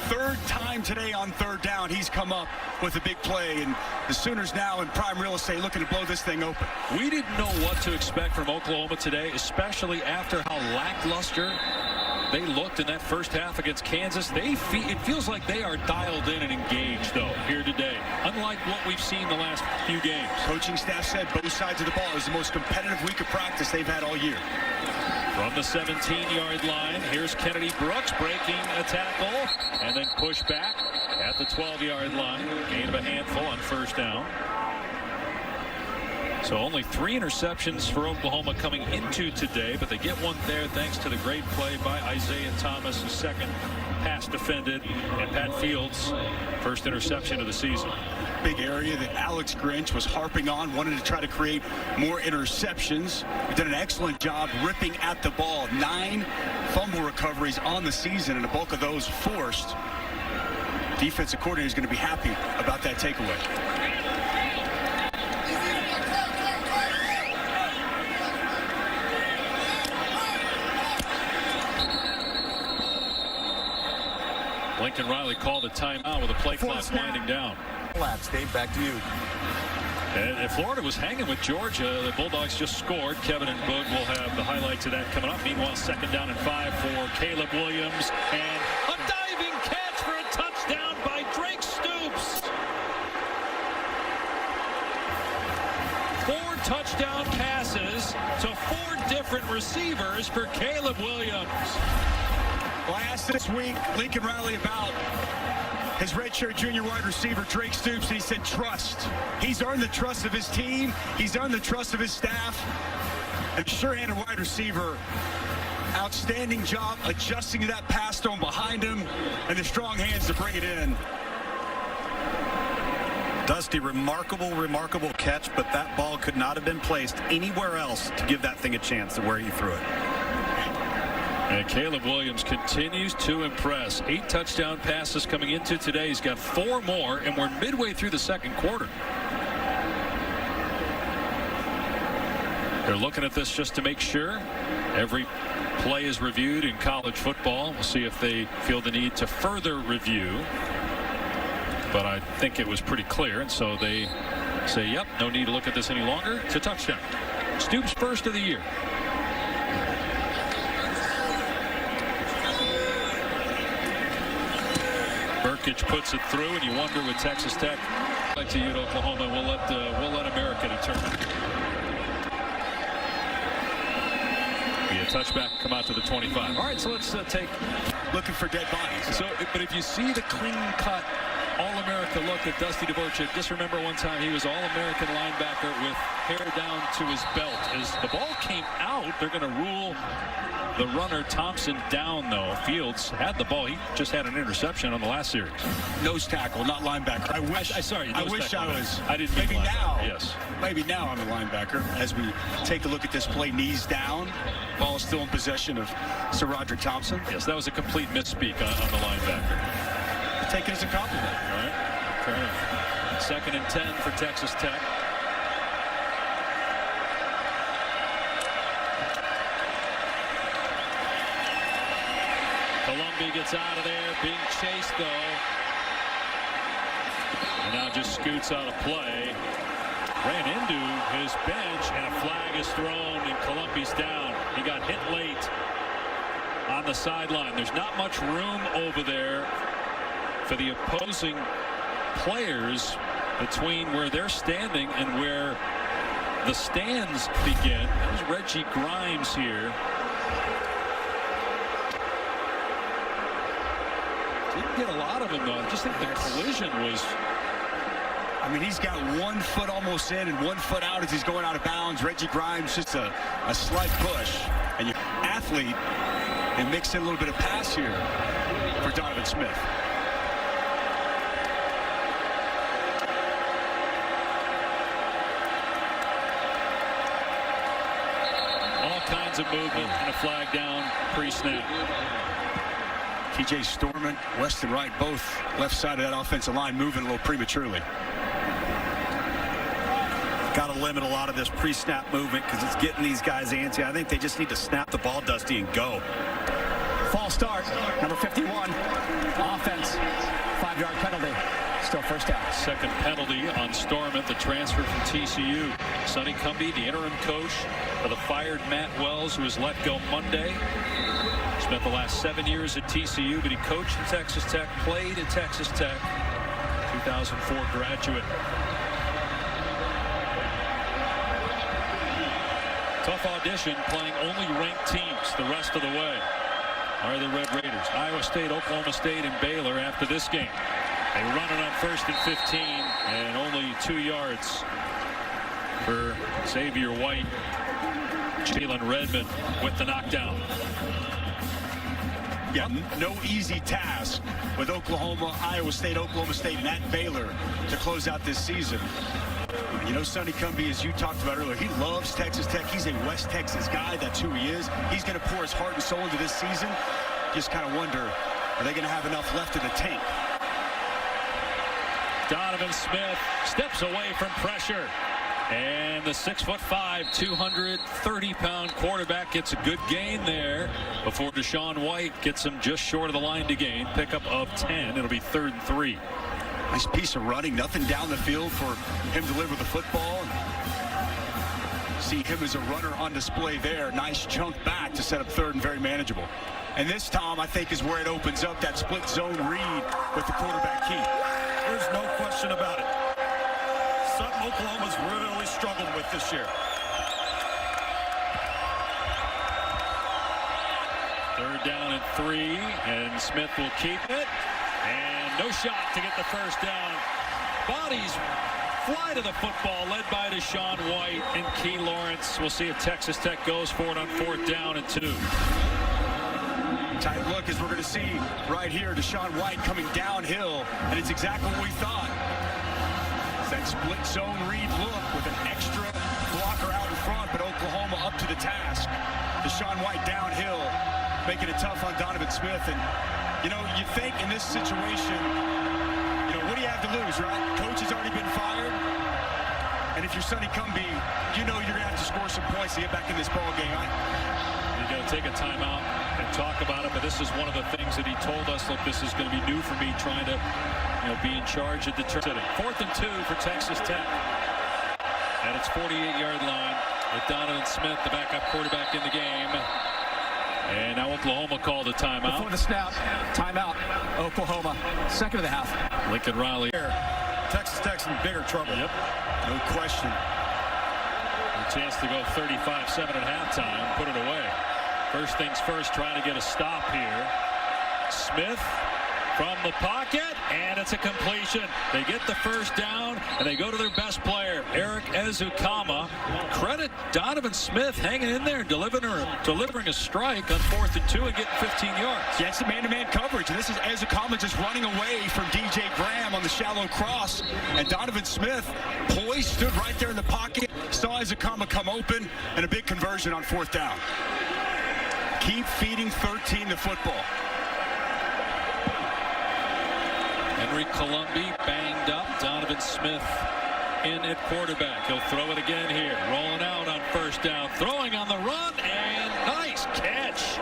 3rd time today on 3rd down, he's come up with a big play, and the Sooners now in prime real estate looking to blow this thing open. We didn't know what to expect from Oklahoma today, especially after how lackluster they looked in that first half against Kansas. It feels like they are dialed in and engaged, though, here today, unlike what we've seen the last few games. Coaching staff said both sides of the ball is the most competitive week of practice they've had all year. From the 17-yard line, here's Kennedy Brooks breaking a tackle and then push back at the 12-yard line. Gain of a handful on 1st down. So only 3 interceptions for Oklahoma coming into today, but they get one there thanks to the great play by Isaiah Thomas, his second pass defended, and Pat Fields' first interception of the season. Big area that Alex Grinch was harping on, wanted to try to create more interceptions. He did an excellent job ripping at the ball. 9 fumble recoveries on the season, and a bulk of those forced. defensive coordinator is going to be happy about that takeaway. Lincoln Riley called a timeout with a play clock winding down. Dave, back to you. And Florida was hanging with Georgia. The Bulldogs just scored. Kevin and Boog will have the highlights of that coming up. Meanwhile, 2nd down and 5 for Caleb Williams. And a diving catch for a touchdown by Drake Stoops. 4 touchdown passes to 4 different receivers for Caleb Williams. Well, I asked this week Lincoln Riley about his redshirt junior wide receiver, Drake Stoops, and he said trust. He's earned the trust of his team. He's earned the trust of his staff. And sure-handed wide receiver, outstanding job adjusting to that pass thrown behind him and the strong hands to bring it in. Dusty, remarkable catch, but that ball could not have been placed anywhere else to give that thing a chance to where he threw it. And Caleb Williams continues to impress. 8 touchdown passes coming into today. He's got 4 more, and we're midway through the 2nd quarter. They're looking at this just to make sure every play is reviewed in college football. We'll see if they feel the need to further review. But I think it was pretty clear, and so they say, yep, no need to look at this any longer. It's a touchdown. Stoops' first of the year. Burkich puts it through, and you wonder with Texas Tech. Back to you at Oklahoma. We'll let America determine. Be a touchback, come out to the 25. All right, so let's take. Looking for dead bodies. So, but if you see the clean-cut All-America look at Dusty Dvorchak, just remember one time he was All-American linebacker with hair down to his belt. As the ball came out, they're going to rule the runner Thompson down, though. Fields had the ball. He just had an interception on the last series. Nose tackle, not linebacker. I wish I was. I didn't maybe mean now. Yes. Maybe now I'm a linebacker. As we take a look at this play, knees down. Ball is still in possession of Sir Roderick Thompson. Yes, that was a complete misspeak on the linebacker. Take it as a compliment. All right. Fair enough. 2nd and 10 for Texas Tech. Columbia gets out of there, being chased though. And now just scoots out of play. Ran into his bench, and a flag is thrown, and Columbia's down. He got hit late on the sideline. There's not much room over there for the opposing players between where they're standing and where the stands begin. There's Reggie Grimes here. Didn't get a lot of him, though. I just think the collision was... I mean, he's got 1 foot almost in and 1 foot out as he's going out of bounds. Reggie Grimes, just a slight push. And you athlete, and mix in a little bit of pass here for Donovan Smith. All kinds of movement and a flag down pre-snap. TJ Storman, Weston Wright, both left side of that offensive line moving a little prematurely. Got to limit a lot of this pre-snap movement because it's getting these guys antsy. I think they just need to snap the ball, Dusty, and go. False start, number 51. Offense, 5-yard penalty. Still first down. 2nd penalty on Storman, the transfer from TCU. Sonny Cumbie, the interim coach for the fired Matt Wells, who was let go Monday. Spent the last 7 years at TCU, but he coached at Texas Tech, played at Texas Tech. 2004 graduate. Tough audition, playing only ranked teams the rest of the way are the Red Raiders. Iowa State, Oklahoma State, and Baylor after this game. They run it on 1st and 15, and only 2 yards for Xavier White. Jalen Redmond with the knockdown. Yeah, no easy task with Oklahoma, Iowa State, Oklahoma State, and at Baylor to close out this season. You know, Sonny Cumbie, as you talked about earlier, he loves Texas Tech. He's a West Texas guy. That's who he is. He's going to pour his heart and soul into this season. Just kind of wonder, are they going to have enough left in the tank Donovan Smith steps away from pressure. And the 6'5", 230-pound quarterback gets a good gain there before Deshaun White gets him just short of the line to gain. Pickup of 10. It'll be 3rd and 3. Nice piece of running. Nothing down the field for him to deliver the football. See him as a runner on display there. Nice chunk back to set up 3rd and very manageable. And this, Tom, I think is where it opens up that split zone read with the quarterback key. There's no question about it. Something Oklahoma's really struggled with this year. 3rd down and 3, and Smith will keep it. And no shot to get the first down. Bodies fly to the football, led by Deshaun White and Key Lawrence. We'll see if Texas Tech goes for it on 4th down and 2. Tight look as we're going to see right here. Deshaun White coming downhill, and it's exactly what we thought. That split zone read look with an extra blocker out in front, but Oklahoma up to the task. Deshaun White downhill, making it tough on Donovan Smith. And, you know, you think in this situation, you know, what do you have to lose, right? Coach has already been fired. And if you're Sonny Cumbie, you know you're going to have to score some points to get back in this ball game. You got to take a timeout and talk about it, but this is one of the things that he told us, look, this is going to be new for me, trying to, you know, be in charge of determining. 4th and 2 for Texas Tech at its 48-yard line with Donovan Smith, the backup quarterback, in the game. And now Oklahoma called a timeout. Before the snap, timeout, Oklahoma, 2nd of the half. Lincoln Riley. Texas Tech's in bigger trouble. Yep. No question. A chance to go 35-7 at halftime, put it away. First things first, trying to get a stop here. Smith from the pocket, and it's a completion. They get the first down, and they go to their best player, Eric Ezukanma. Credit Donovan Smith hanging in there, delivering a strike on 4th and 2 and getting 15 yards. Yeah, it's a man-to-man coverage, and this is Ezukanma just running away from DJ Graham on the shallow cross. And Donovan Smith, poised, stood right there in the pocket, saw Ezukanma come open, and a big conversion on 4th down. Keep feeding 13 the football. Henry Colombi banged up. Donovan Smith in at quarterback. He'll throw it again here. Rolling out on 1st down. Throwing on the run, and nice catch.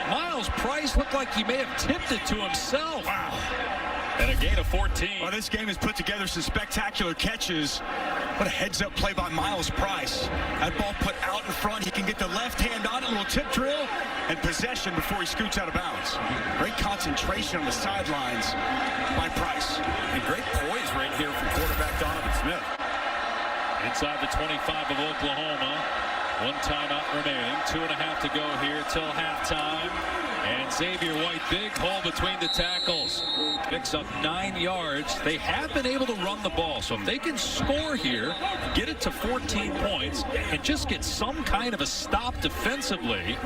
Miles Price looked like he may have tipped it to himself. Wow. And a gain of 14. Well, this game has put together some spectacular catches. What a heads-up play by Miles Price. That ball put out in front. He can get the left hand on it, a little tip drill, and possession before he scoots out of bounds. Great concentration on the sidelines by Price. And great poise right here from quarterback Donovan Smith. Inside the 25 of Oklahoma. 1 timeout remaining. 2.5 to go here till halftime. And Xavier White, big hole between the tackles. Picks up 9 yards. They have been able to run the ball. So if they can score here, get it to 14 points, and just get some kind of a stop defensively,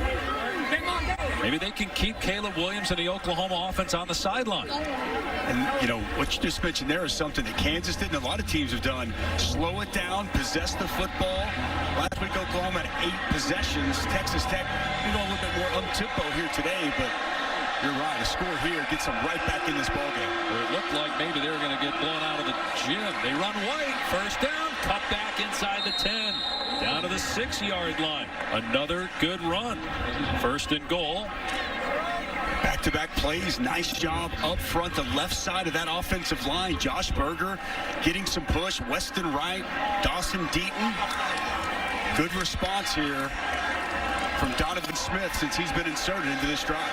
maybe they can keep Caleb Williams and the Oklahoma offense on the sideline. And, you know, what you just mentioned there is something that Kansas did and a lot of teams have done. Slow it down, possess the football. Last week, Oklahoma had 8 possessions. Texas Tech, you know, a little bit more up-tempo here today, but you're right. A score here gets them right back in this ballgame. Where it looked like maybe they were going to get blown out of the gym. They run White. 1st down. Cut back inside the 10. Down to the 6-yard line. Another good run. 1st and goal. Back-to-back plays. Nice job up front, the left side of that offensive line. Josh Berger getting some push. Weston Wright, Dawson Deaton. Good response here from Donovan Smith since he's been inserted into this drive.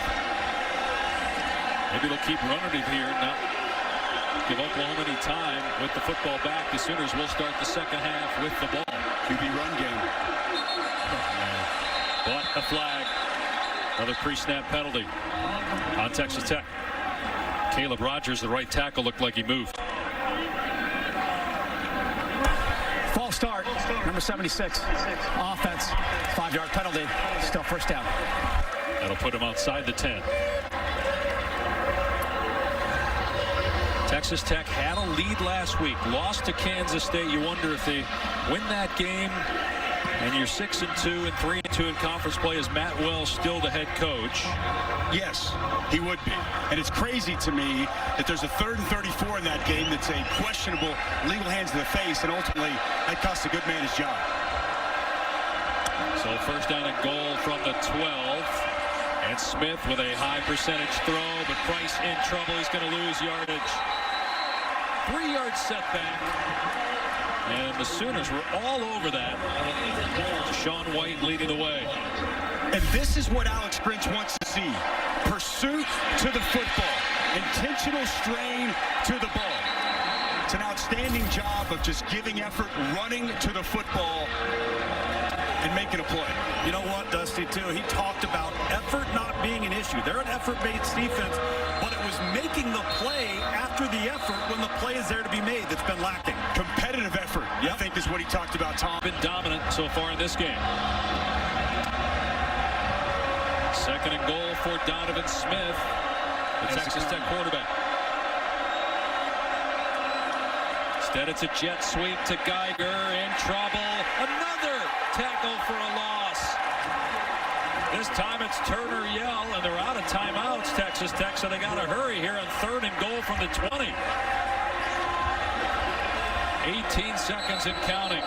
Maybe they'll keep running it here, not give Oklahoma any time with the football back. The Sooners will start the second half with the ball. QB run game. But a flag. Another pre-snap penalty on Texas Tech. Caleb Rogers, the right tackle, looked like he moved. False start, number 76. Offense, 5-yard penalty, still 1st down. That'll put him outside the 10. Texas Tech had a lead last week, lost to Kansas State. You wonder if they win that game, And you're 6-2 and 3-2 in conference play. Is Matt Wells still the head coach? Yes, he would be. And it's crazy to me that there's a 3rd and 34 in that game that's a questionable legal hands to the face, and ultimately that costs a good man his job. So first down and goal from the 12. And Smith with a high percentage throw, but Price in trouble. He's going to lose yardage. 3-yard setback. And the Sooners were all over that. Sean White leading the way. And this is what Alex Grinch wants to see. Pursuit to the football. Intentional strain to the ball. It's an outstanding job of just giving effort, running to the football, and making a play. You know what, Dusty, too? He talked about effort not being an issue. They're an effort-based defense, but it was making the play after the effort when the play is there to be made that's been lacking. Competitive effort, I think, is what he talked about, Tom. Been dominant so far in this game. 2nd and goal for Donovan Smith, the Texas Tech quarterback. Instead, it's a jet sweep to Geiger, in trouble. Another tackle for a loss. This time it's Turner Yell, and they're out of timeouts, Texas Tech, so they got to hurry here on 3rd and goal from the 20. 18 seconds and counting.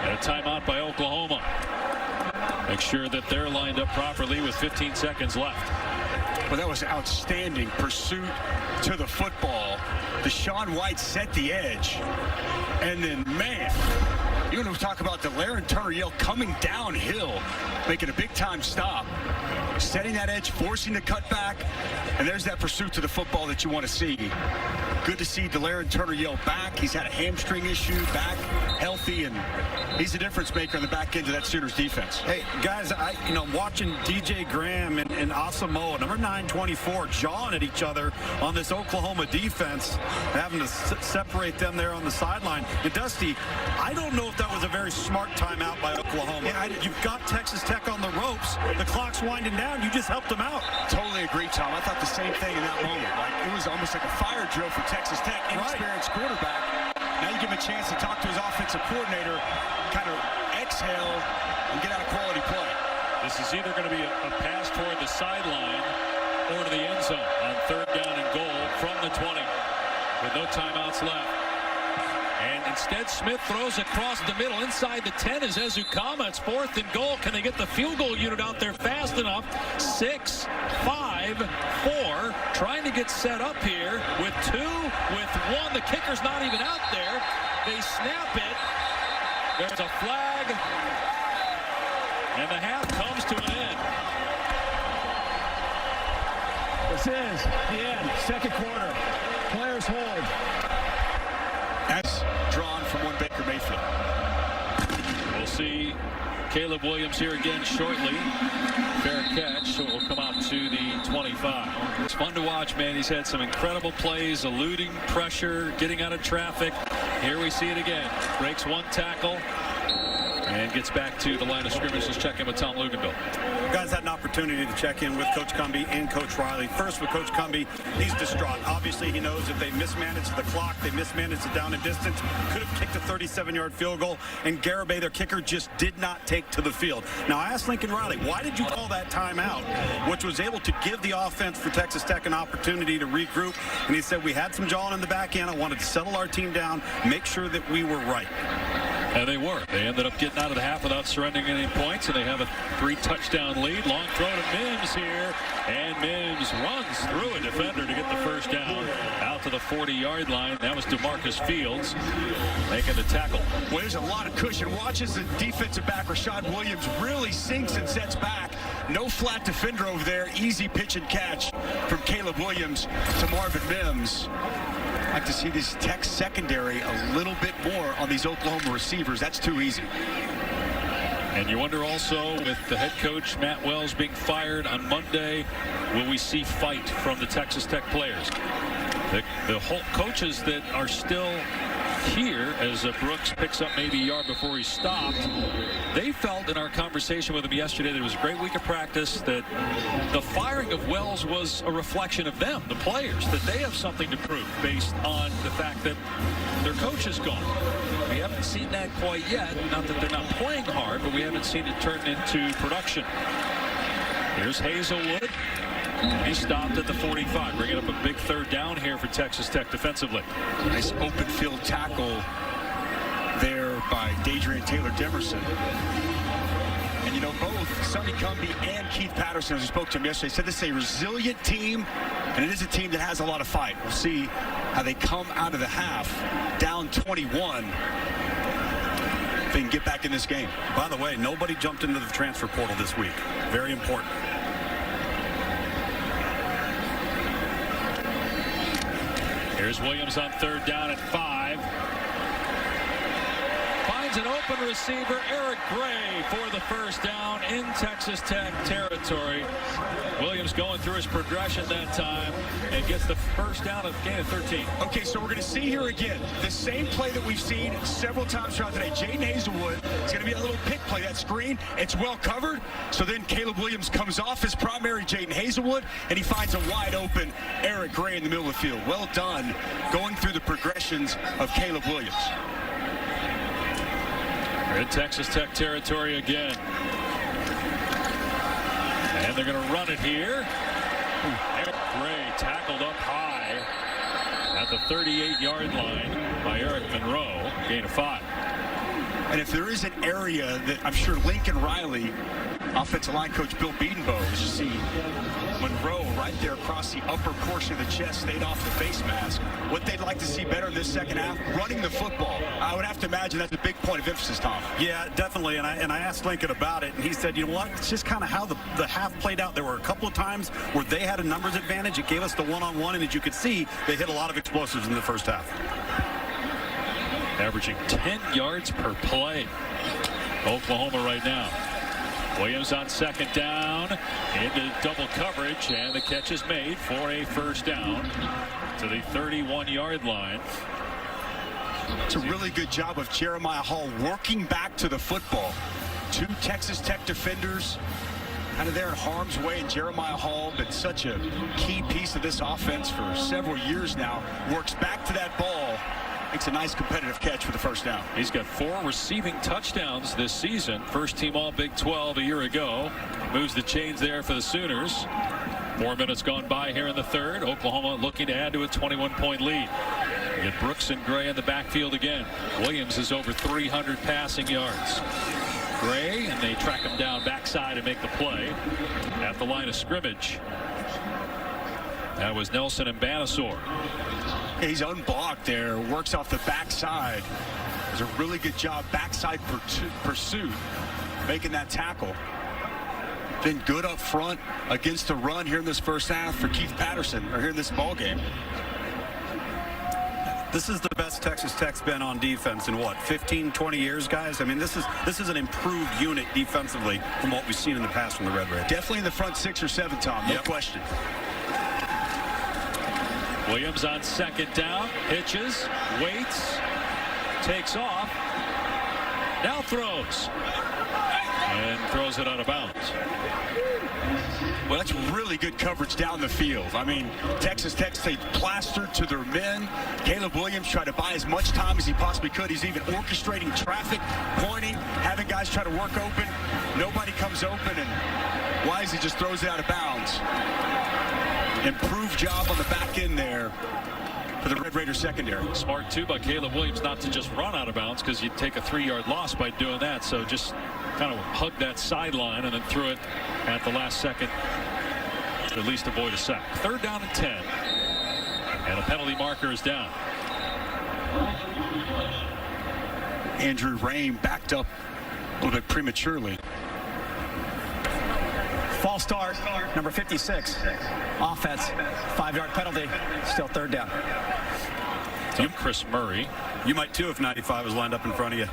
And a timeout by Oklahoma. Make sure that they're lined up properly with 15 seconds left. Well, that was outstanding pursuit to the football. Deshaun White set the edge. And then, man, you want to talk about De'Aaron Turner-Yell coming downhill, making a big-time stop, setting that edge, forcing the cutback, and there's that pursuit to the football that you want to see. Good to see De'Aaron Turner-Yell back. He's had a hamstring issue, back healthy, and he's a difference maker on the back end of that Sooners defense. Hey, guys, watching DJ Graham and Asamoah, number 924, jawing at each other on this Oklahoma defense, having to separate them there on the sideline. And Dusty, I don't know if that was a very smart timeout by Oklahoma. You've got Texas Tech on the ropes. The clock's winding down. You just helped them out. Totally agree, Tom. I thought the same thing in that moment. It was almost like a fire drill for Texas Tech. Inexperienced quarterback. Now you give him a chance to talk to his offensive coordinator, kind of exhale and get out a quality play. This is either going to be a pass toward the sideline or to the end zone on 3rd down and goal from the 20 with no timeouts left. And instead, Smith throws across the middle. Inside the 10 is Ezukama. It's 4th and goal. Can they get the field goal unit out there fast enough? 6, 5, 4. Trying to get set up here with 2, with 1. The kicker's not even out there. They snap it. There's a flag. And the half comes to an end. This is the end. 2nd quarter. Players hold. That's drawn from one Baker Mayfield. We'll see Caleb Williams here again shortly. Fair catch, so we'll come out to the 25. It's fun to watch, man. He's had some incredible plays, eluding pressure, getting out of traffic. Here we see it again. Breaks one tackle and gets back to the line of scrimmage. Let's check in with Tom Luginbill. Guys had an opportunity to check in with Coach Cumbie and Coach Riley. First with Coach Cumbie, he's distraught. Obviously, he knows if they mismanage the clock, they mismanage the down and distance, could have kicked a 37-yard field goal, and Garibay, their kicker, just did not take to the field. Now, I asked Lincoln Riley, why did you call that timeout, which was able to give the offense for Texas Tech an opportunity to regroup? And he said, we had some jawing in the back end. I wanted to settle our team down, make sure that we were right. And they were. They ended up getting out of the half without surrendering any points, and they have a 3-touchdown lead. Long throw to Mims here, and Mims runs through a defender to get the first down out to the 40-yard line. That was DeMarcus Fields making the tackle. Well, there's a lot of cushion. Watch as the defensive back, Rashad Williams, really sinks and sets back. No flat defender over there. Easy pitch and catch from Caleb Williams to Marvin Mims. I'd like to see this Tech secondary a little bit more on these Oklahoma receivers. That's too easy. And you wonder also, with the head coach Matt Wells being fired on Monday, will we see fight from the Texas Tech players? The whole coaches that are still here as Brooks picks up maybe a yard before he stopped. They felt in our conversation with him yesterday that it was a great week of practice, that the firing of Wells was a reflection of them, the players, that they have something to prove based on the fact that their coach is gone. We haven't seen that quite yet. Not that they're not playing hard, but we haven't seen it turn into production. Here's Hazelwood. He stopped at the 45, bringing up a big third down here for Texas Tech defensively. Nice open field tackle there by Dadrian Taylor-Demerson. And you know, both Sonny Cumbie and Keith Patterson, as we spoke to him yesterday, said this is a resilient team, and it is a team that has a lot of fight. We'll see how they come out of the half down 21. If they can get back in this game. By the way, nobody jumped into the transfer portal this week. Very important. Here's Williams on third down at 5. Finds an open receiver, Eric Gray, for the first down in Texas Tech territory. Williams going through his progression that time and gets the first down of gain of 13. Okay, so we're going to see here again the same play that we've seen several times throughout today. Jaden Hazelwood is going to be a little pick play. That screen, it's well covered. So then Caleb Williams comes off his primary, Jaden Hazelwood, and he finds a wide open Eric Gray in the middle of the field. Well done going through the progressions of Caleb Williams. We're in Texas Tech territory again. And they're going to run it here. Eric Gray tackled up high at the 38-yard line by Eric Monroe. Gain of 5. And if there is an area that I'm sure Lincoln Riley, offensive line coach Bill Bedenbaugh, as you see Monroe right there across the upper portion of the chest, stayed off the face mask. What they'd like to see better in this second half, running the football. I would have to imagine that's a big point of emphasis, Tom. Yeah, definitely. And I asked Lincoln about it, and he said, you know what, it's just kind of how the half played out. There were a couple of times where they had a numbers advantage. It gave us the one-on-one, and as you could see, they hit a lot of explosives in the first half. Averaging 10 yards per play. Oklahoma right now. Williams on second down into double coverage, and the catch is made for a first down to the 31-yard line. It's a really good job of Jeremiah Hall working back to the football. 2 Texas Tech defenders kind of there in harm's way, and Jeremiah Hall, been such a key piece of this offense for several years now, works back to that ball. Makes a nice competitive catch for the first down. He's got 4 receiving touchdowns this season. First team all Big 12 a year ago. Moves the chains there for the Sooners. 4 minutes gone by here in the third. Oklahoma looking to add to a 21-point lead. You get Brooks and Gray in the backfield again. Williams is over 300 passing yards. Gray, and they track him down backside and make the play at the line of scrimmage. That was Nelson and Banasor. He's unblocked there, works off the backside. Does a really good job backside pursuit, making that tackle. Been good up front against the run here in this first half for Keith Patterson, or here in this ball game. This is the best Texas Tech's been on defense in what, 15, 20 years, guys? I mean, this is an improved unit defensively from what we've seen in the past from the Red Raiders. Definitely in the front 6 or 7, Tom, no question. Williams on second down, pitches, waits, takes off, now throws, and throws it out of bounds. Well, that's really good coverage down the field. I mean, Texas Tech stayed plastered to their men. Caleb Williams tried to buy as much time as he possibly could. He's even orchestrating traffic, pointing, having guys try to work open. Nobody comes open, and Wisely just throws it out of bounds. Improved job on the back end there for the Red Raiders secondary. Smart, too, by Caleb Williams not to just run out of bounds, because you'd take a 3-yard loss by doing that. So just kind of hug that sideline and then threw it at the last second to at least avoid a sack. Third down and 10. And a penalty marker is down. Andrew Rain backed up a little bit prematurely. False start, number 56. Offense, 5-yard penalty, still third down. So Chris Murray. You might too if 95 was lined up in front of you.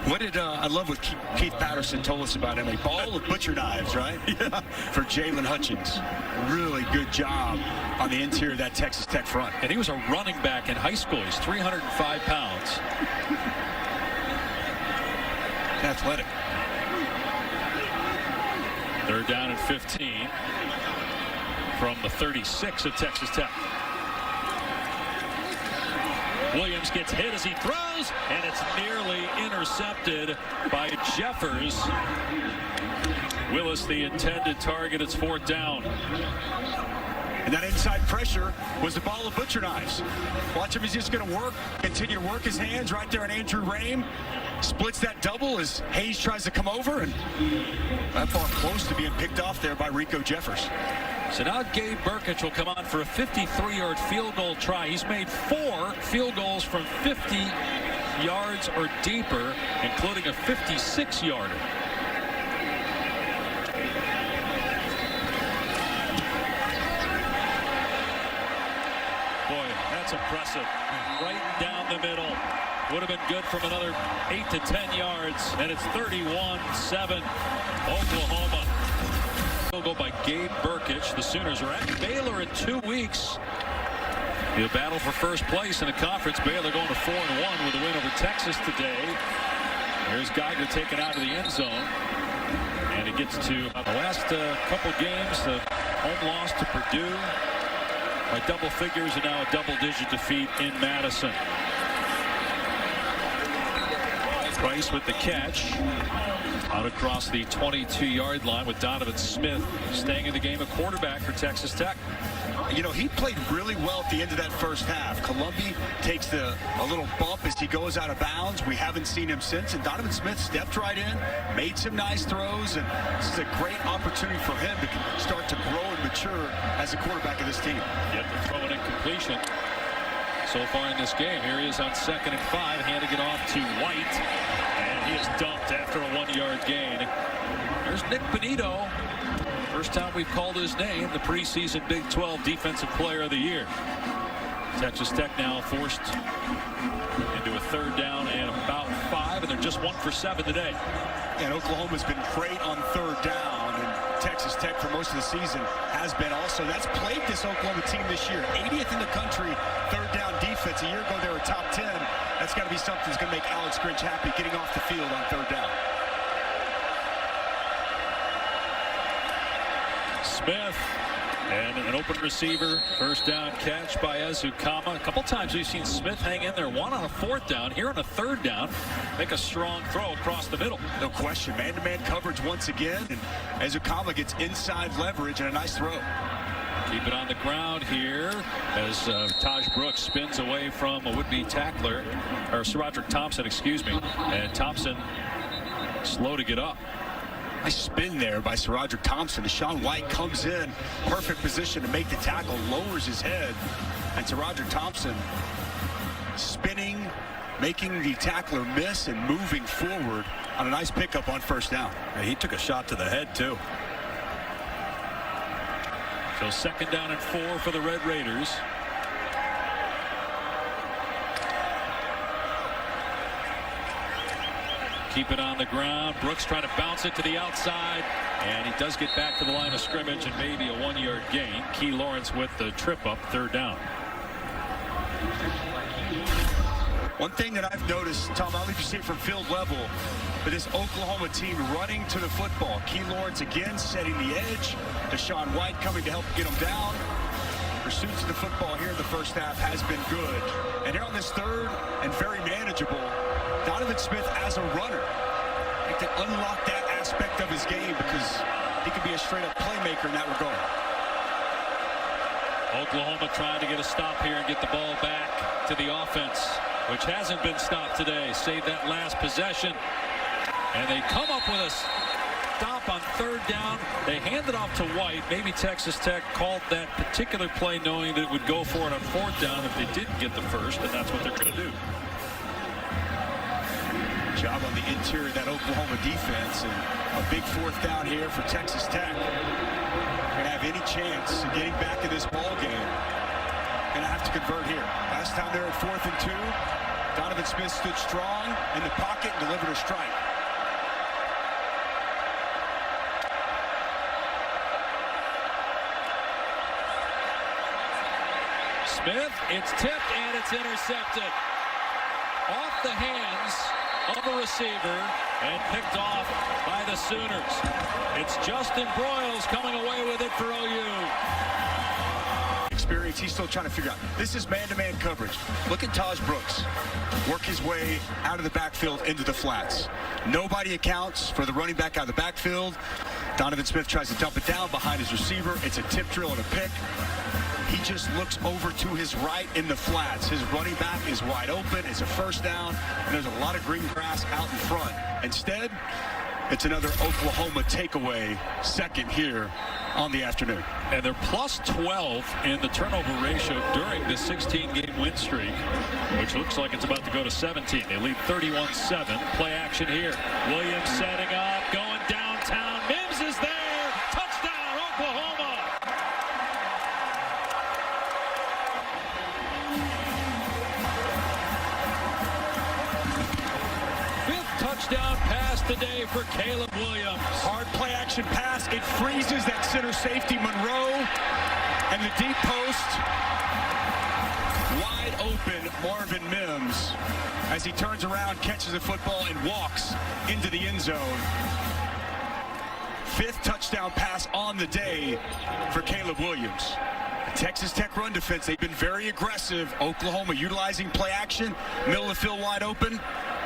What did I love what Keith Patterson told us about him? A ball of butcher knives, right? Yeah. For Jalen Hutchings. Really good job on the interior of that Texas Tech front. And he was a running back in high school. He's 305 pounds. Athletic. Third down and 15 from the 36 of Texas Tech. Williams gets hit as he throws, and it's nearly intercepted by Jeffers. Willis, the intended target. It's fourth down. And that inside pressure was the ball of butcher knives. Watch him, he's just going to continue to work his hands right there on Andrew Rame. Splits that double as Hayes tries to come over, and that ball close to being picked off there by Rico Jeffers. So now Gabe Burkich will come on for a 53-yard field goal try. He's made 4 field goals from 50 yards or deeper, including a 56-yarder. Boy, that's impressive. Right down the middle. Would have been good from another 8 to 10 yards, and it's 31-7 Oklahoma. Go by Gabe Burkich. The Sooners are at Baylor in 2 weeks. The battle for first place in the conference. Baylor going to 4-1 with a win over Texas today. There's Geiger taken out of the end zone. And it gets to the last couple games. The home loss to Purdue by double figures, and now a double-digit defeat in Madison. Price with the catch. Out across the 22-yard line with Donovan Smith staying in the game, a quarterback for Texas Tech. You know, he played really well at the end of that first half. Columbia takes a little bump as he goes out of bounds. We haven't seen him since, and Donovan Smith stepped right in, made some nice throws, and this is a great opportunity for him to start to grow and mature as a quarterback of this team. Yet to throw an incompletion so far in this game. Here he is on 2nd and 5, handing it off to White, and he is dumped after a 1-yard gain. There's Nick Benito. First time we've called his name, the preseason Big 12 Defensive Player of the Year. Texas Tech now forced into a third down and about 5, and they're just 1 for 7 today. And Oklahoma's been great on third down, and Texas Tech for most of the season has been also. That's plagued this Oklahoma team this year. 80th in the country, third down defense. A year ago they were top 10. That's got to be something that's going to make Alex Grinch happy, getting off the field on third down. Smith and an open receiver. First down catch by Ezukama. A couple times we've seen Smith hang in there, one on a 4th down. Here on a 3rd down, make a strong throw across the middle. No question. Man-to-man coverage once again. And Ezukama gets inside leverage and a nice throw. Keep it on the ground here as Taj Brooks spins away from a would-be tackler, or SaRodorick Thompson, excuse me. And Thompson slow to get up. Nice spin there by SaRodorick Thompson. Deshaun White comes in, perfect position to make the tackle, lowers his head, and SaRodorick Thompson spinning, making the tackler miss and moving forward on a nice pickup on first down. He took a shot to the head too. So 2nd down and 4 for the Red Raiders. Keep it on the ground. Brooks trying to bounce it to the outside, and he does get back to the line of scrimmage and maybe a 1-yard gain. Key Lawrence with the trip up, 3rd down. One thing that I've noticed, Tom, I don't know if you see it from field level, but this Oklahoma team running to the football. Key Lawrence again setting the edge. Deshaun White coming to help get him down. Pursuits of the football here in the first half has been good. And here on this 3rd and very manageable, Donovan Smith as a runner. He can unlock that aspect of his game because he can be a straight-up playmaker in that regard. Oklahoma trying to get a stop here and get the ball back to the offense, which hasn't been stopped today. Save that last possession. And they come up with a stop on 3rd down. They hand it off to White. Maybe Texas Tech called that particular play knowing that it would go for it on 4th down if they didn't get the first, and that's what they're going to do. Job on the interior of that Oklahoma defense, and a big 4th down here for Texas Tech. Going to have any chance of getting back in this ball game. Going to have to convert here. Last time they're at 4th and 2. Donovan Smith stood strong in the pocket and delivered a strike. Smith, it's tipped and it's intercepted. Off the hands of a receiver and picked off by the Sooners. It's Justin Broyles coming away with it for OU. Experience, he's still trying to figure out. This is man-to-man coverage. Look at Taj Brooks work his way out of the backfield into the flats. Nobody accounts for the running back out of the backfield. Donovan Smith tries to dump it down behind his receiver. It's a tip drill and a pick. He just looks over to his right in the flats. His running back is wide open. It's a first down, and there's a lot of green grass out in front. Instead, it's another Oklahoma takeaway, second here on the afternoon. And they're plus 12 in the turnover ratio during the 16-game win streak, which looks like it's about to go to 17. They lead 31-7. Play action here. Williams setting up, going downtown. Mims is there. Touchdown, Oklahoma. Fifth touchdown pass today for Caleb Williams. Hard play action pass. It freezes that center safety Monroe, and the deep post. Wide open Marvin Mims as he turns around, catches the football, and walks into the end zone. Fifth touchdown pass on the day for Caleb Williams. Texas Tech run defense, they've been very aggressive. Oklahoma utilizing play action. Middle of the field wide open.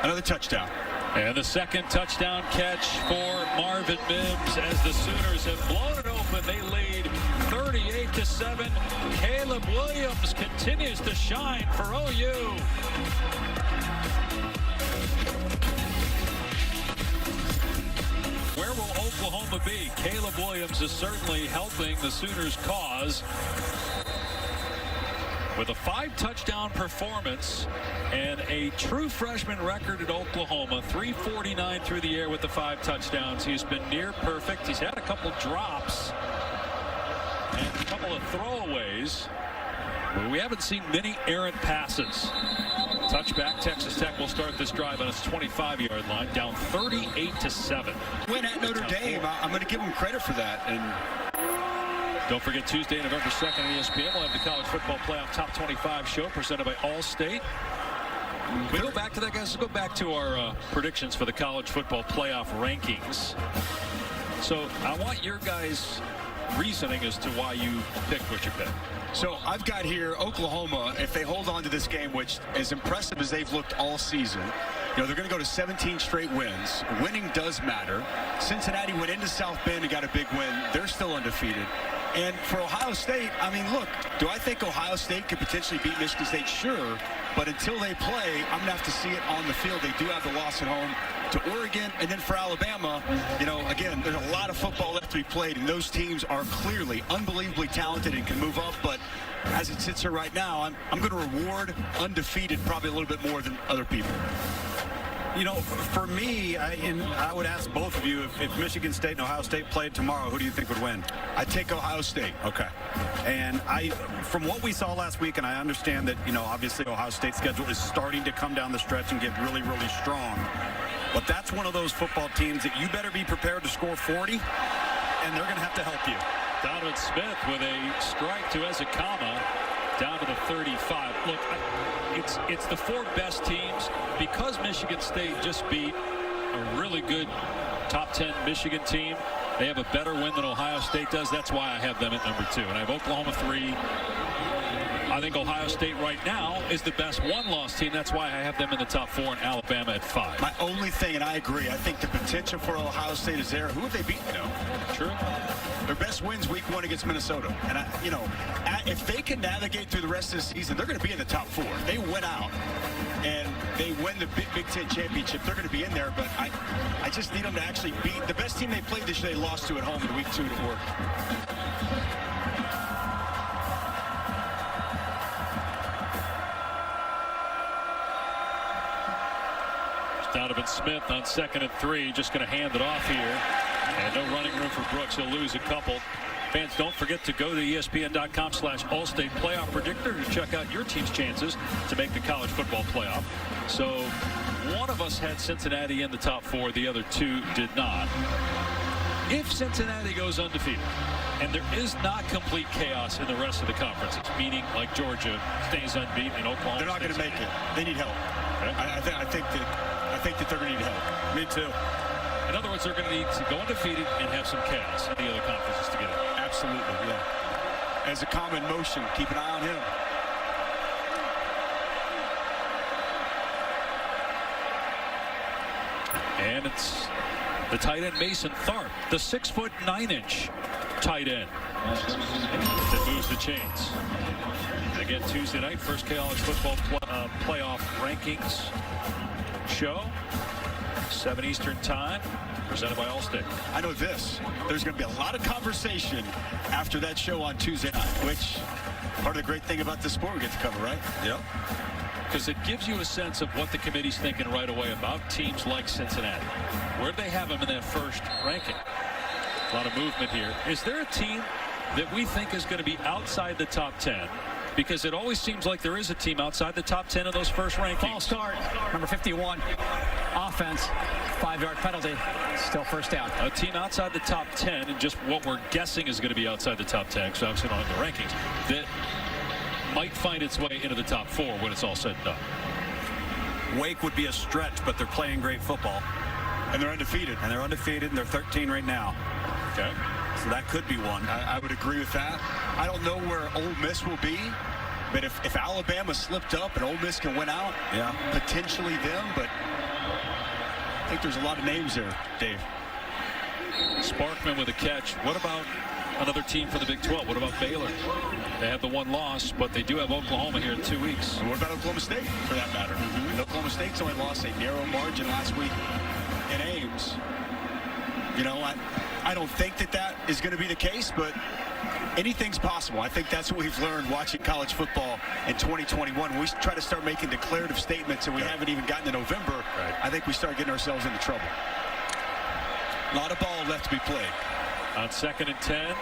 Another touchdown. And the second touchdown catch for Marvin Mims as the Sooners have blown it open. They lead 38-7. Caleb Williams continues to shine for OU. Where will Oklahoma be? Caleb Williams is certainly helping the Sooners' cause with a 5-touchdown performance and a true freshman record at Oklahoma. 349 through the air with the 5 touchdowns. He's been near perfect. He's had a couple drops and a couple of throwaways, but we haven't seen many errant passes. Touchback, Texas Tech will start this drive on its 25-yard line, down 38-7. Win at Notre Dame. I'm going to give them credit for that. And don't forget, Tuesday, November 2nd on ESPN, we'll have the College Football Playoff Top 25 show presented by Allstate. We go back to that, guys. Let's go back to our predictions for the College Football Playoff rankings. So I want your guys' reasoning as to why you picked what you picked. So I've got here Oklahoma, if they hold on to this game, which as impressive as they've looked all season, you know, they're going to go to 17 straight wins. Winning does matter. Cincinnati went into South Bend and got a big win. They're still undefeated. And for Ohio State, I mean, look, do I think Ohio State could potentially beat Michigan State? Sure. But until they play, I'm going to have to see it on the field. They do have the loss at home to Oregon. And then for Alabama, you know, again, there's a lot of football left to be played. And those teams are clearly unbelievably talented and can move up. But as it sits here right now, I'm going to reward undefeated probably a little bit more than other people. You know, for me, I would ask both of you, if Michigan State and Ohio State played tomorrow, who do you think would win? I take Ohio State. Okay. And from what we saw last week, and I understand that, you know, obviously Ohio State's schedule is starting to come down the stretch and get really, really strong. But that's one of those football teams that you better be prepared to score 40, and they're going to have to help you. Donovan Smith with a strike to Ezekama down to the 35. Look, it's the 4 best teams. Because Michigan State just beat a really good top 10 Michigan team, they have a better win than Ohio State does. That's why I have them at number 2. And I have Oklahoma 3. I think Ohio State right now is the best one-loss team. That's why I have them in the top 4 and Alabama at 5. My only thing, and I agree, I think the potential for Ohio State is there. Who have they beaten, though? True. Their best wins week 1 against Minnesota. And, you know, if they can navigate through the rest of the season, they're going to be in the top 4. They went out and they win the Big Ten championship. They're going to be in there, but I just need them to actually beat the best team they played this year. They lost to at home in week 2 to work. Donovan Smith on 2nd and 3, just going to hand it off here. And no running room for Brooks. He'll lose a couple. Fans, don't forget to go to ESPN.com/Allstate Playoff Predictor to check out your team's chances to make the college football playoff. So one of us had Cincinnati in the top 4. The other 2 did not. If Cincinnati goes undefeated and there is not complete chaos in the rest of the conferences, meaning like Georgia stays unbeaten and Oklahoma, they're not going to make it. They need help. Okay. I think that they're going to need help. Me too. In other words, they're going to need to go undefeated and have some chaos in the other conferences to get it. Absolutely, yeah. As a common motion, keep an eye on him. And it's the tight end Mason Tharp, the 6'9" tight end that moves the chains. And again, Tuesday night, first college football playoff rankings show, 7 Eastern time, presented by Allstate. I know this. There's going to be a lot of conversation after that show on Tuesday night, which part of the great thing about this sport we get to cover, right? Yep. Because it gives you a sense of what the committee's thinking right away about teams like Cincinnati. Where do they have them in that first ranking? A lot of movement here. Is there a team that we think is going to be outside the top 10? Because it always seems like there is a team outside the top 10 of those first rankings. False start, number 51. Offense, 5-yard penalty, still first down. A team outside the top 10, and just what we're guessing is going to be outside the top 10, because obviously don't have the rankings, that might find its way into the top 4 when it's all said and done. Wake would be a stretch, but they're playing great football. And they're undefeated. And they're 13 right now. Okay. So that could be one. I would agree with that. I don't know where Ole Miss will be, but if Alabama slipped up and Ole Miss can win out, Yeah. potentially them, but I think there's a lot of names there, Dave. Sparkman with a catch. What about another team for the Big 12? What about Baylor? They have the 1 loss, but they do have Oklahoma here in 2 weeks. And what about Oklahoma State, for that matter? Oklahoma State's only lost a narrow margin last week in Ames. You know, I don't think that is going to be the case, but anything's possible. I think that's what we've learned watching college football in 2021. When we try to start making declarative statements and we haven't even gotten to November, I think we start getting ourselves into trouble. A lot of ball left to be played. On 2nd and 10,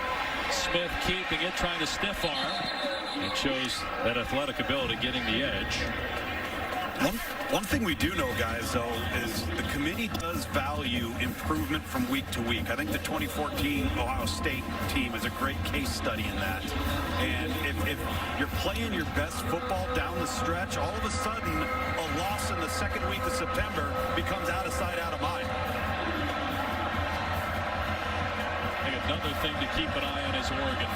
Smith keeping it, trying to stiff arm. It shows that athletic ability getting the edge. One thing we do know, guys, though, is the committee does value improvement from week to week. I think the 2014 Ohio State team is a great case study in that. And if you're playing your best football down the stretch, all of a sudden a loss in the 2nd week of September becomes out of sight, out of mind. I think another thing to keep an eye on is Oregon.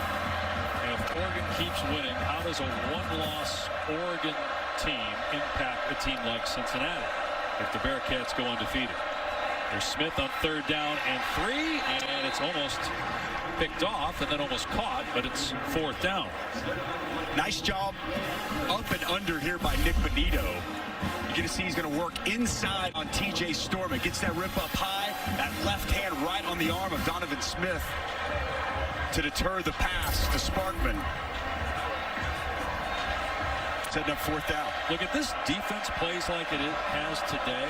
And if Oregon keeps winning, how does a 1-loss Oregon team impact a team like Cincinnati if the Bearcats go undefeated? There's Smith on 3rd down and 3, and it's almost picked off and then almost caught, but it's 4th down. Nice job up and under here by Nick Benito. You're going to see he's going to work inside on TJ Storm. It gets that rip up high, that left hand right on the arm of Donovan Smith to deter the pass to Sparkman. Setting up 4th down. Look at this defense plays like it has today.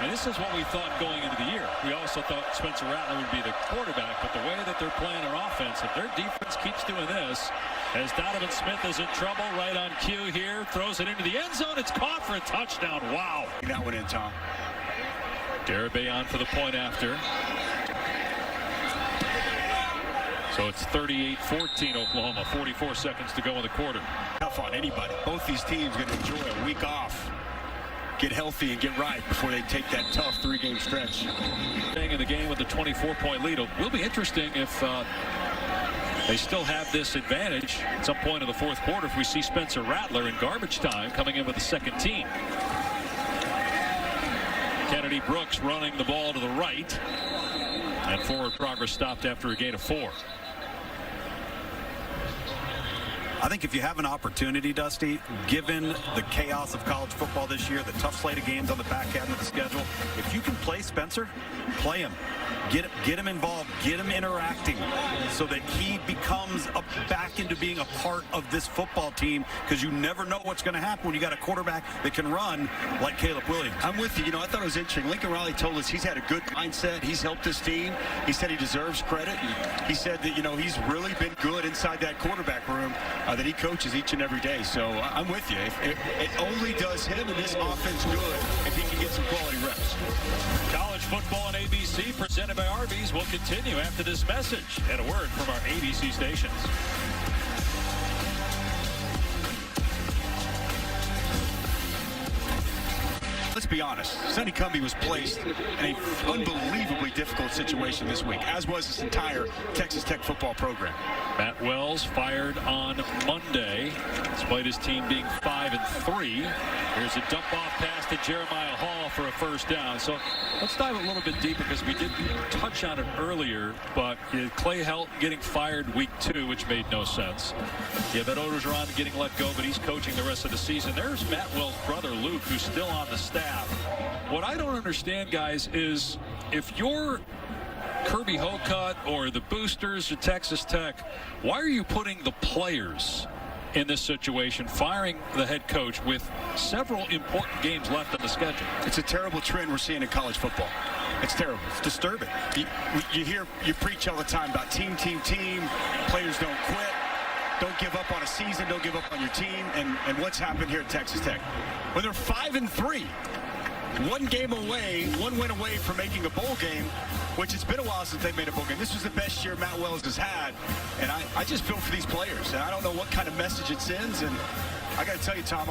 And this is what we thought going into the year. We also thought Spencer Rattler would be the quarterback, but the way that they're playing their offense, if their defense keeps doing this, as Donovan Smith is in trouble right on cue here, throws it into the end zone, it's caught for a touchdown. Wow. That one in, Tom. Garibay on for the point after. So it's 38-14 Oklahoma, 44 seconds to go in the quarter. Tough on anybody. Both these teams going to enjoy a week off, get healthy and get right before they take that tough 3-game stretch. Staying in the game with a 24-point lead. It will be interesting if they still have this advantage at some point in the 4th quarter if we see Spencer Rattler in garbage time coming in with the 2nd team. Kennedy Brooks running the ball to the right, and forward progress stopped after a gain of 4. I think if you have an opportunity, Dusty, given the chaos of college football this year, the tough slate of games on the back end of the schedule, if you can play Spencer, play him. Get him involved, get him interacting so that he becomes back into being a part of this football team, because you never know what's going to happen when you got a quarterback that can run like Caleb Williams. I'm with you. I thought it was interesting. Lincoln Riley told us he's had a good mindset. He's helped his team. He said he deserves credit. He said that, he's really been good inside that quarterback room that he coaches each and every day. So I'm with you. It only does him and this offense good if he can get some quality reps. College football on ABC, presented by Arby's, will continue after this message and a word from our ABC stations. Let's be honest. Sonny Cumbie was placed in an unbelievably difficult situation this week, as was his entire Texas Tech football program. Matt Wells fired on Monday, despite his team being 5-3. Here's a dump-off pass to Jeremiah Hall for a first down. So let's dive a little bit deeper, because we did touch on it earlier, but Clay Helton getting fired week 2, which made no sense. Yeah, Ed Orgeron getting let go, but he's coaching the rest of the season. There's Matt Wells' brother, Luke, who's still on the staff. What I don't understand, guys, is if you're Kirby Hocutt or the boosters at Texas Tech, why are you putting the players in this situation, firing the head coach with several important games left on the schedule? It's a terrible trend we're seeing in college football. It's terrible. It's disturbing. You preach all the time about team. Players don't quit. Don't give up on a season. Don't give up on your team. And what's happened here at Texas Tech? When they're 5-3, one win away from making a bowl game, which it's been a while since they've made a bowl game. This was the best year Matt Wells has had. And I just feel for these players. And I don't know what kind of message it sends. And I got to tell you, Tom,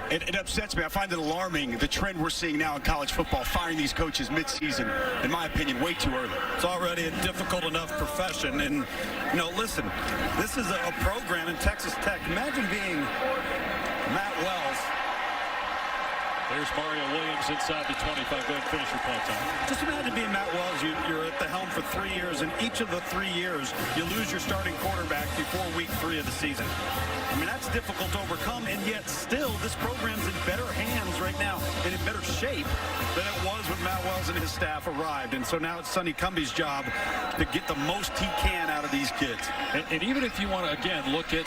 it upsets me. I find it alarming, the trend we're seeing now in college football, firing these coaches mid-season, in my opinion, way too early. It's already a difficult enough profession. And, listen, this is a program in Texas Tech. Imagine being Matt Wells. There's Mario Williams inside the 25. Go ahead and finish your point, Tom. Just imagine being Matt Wells. You're at the helm for 3 years, and each of the 3 years, you lose your starting quarterback before week 3 of the season. I mean, that's difficult to overcome, and yet still, this program's in better hands right now and in better shape than it was when Matt Wells and his staff arrived. And so now it's Sonny Cumbie's job to get the most he can out of these kids. And even if you want to, again, look at,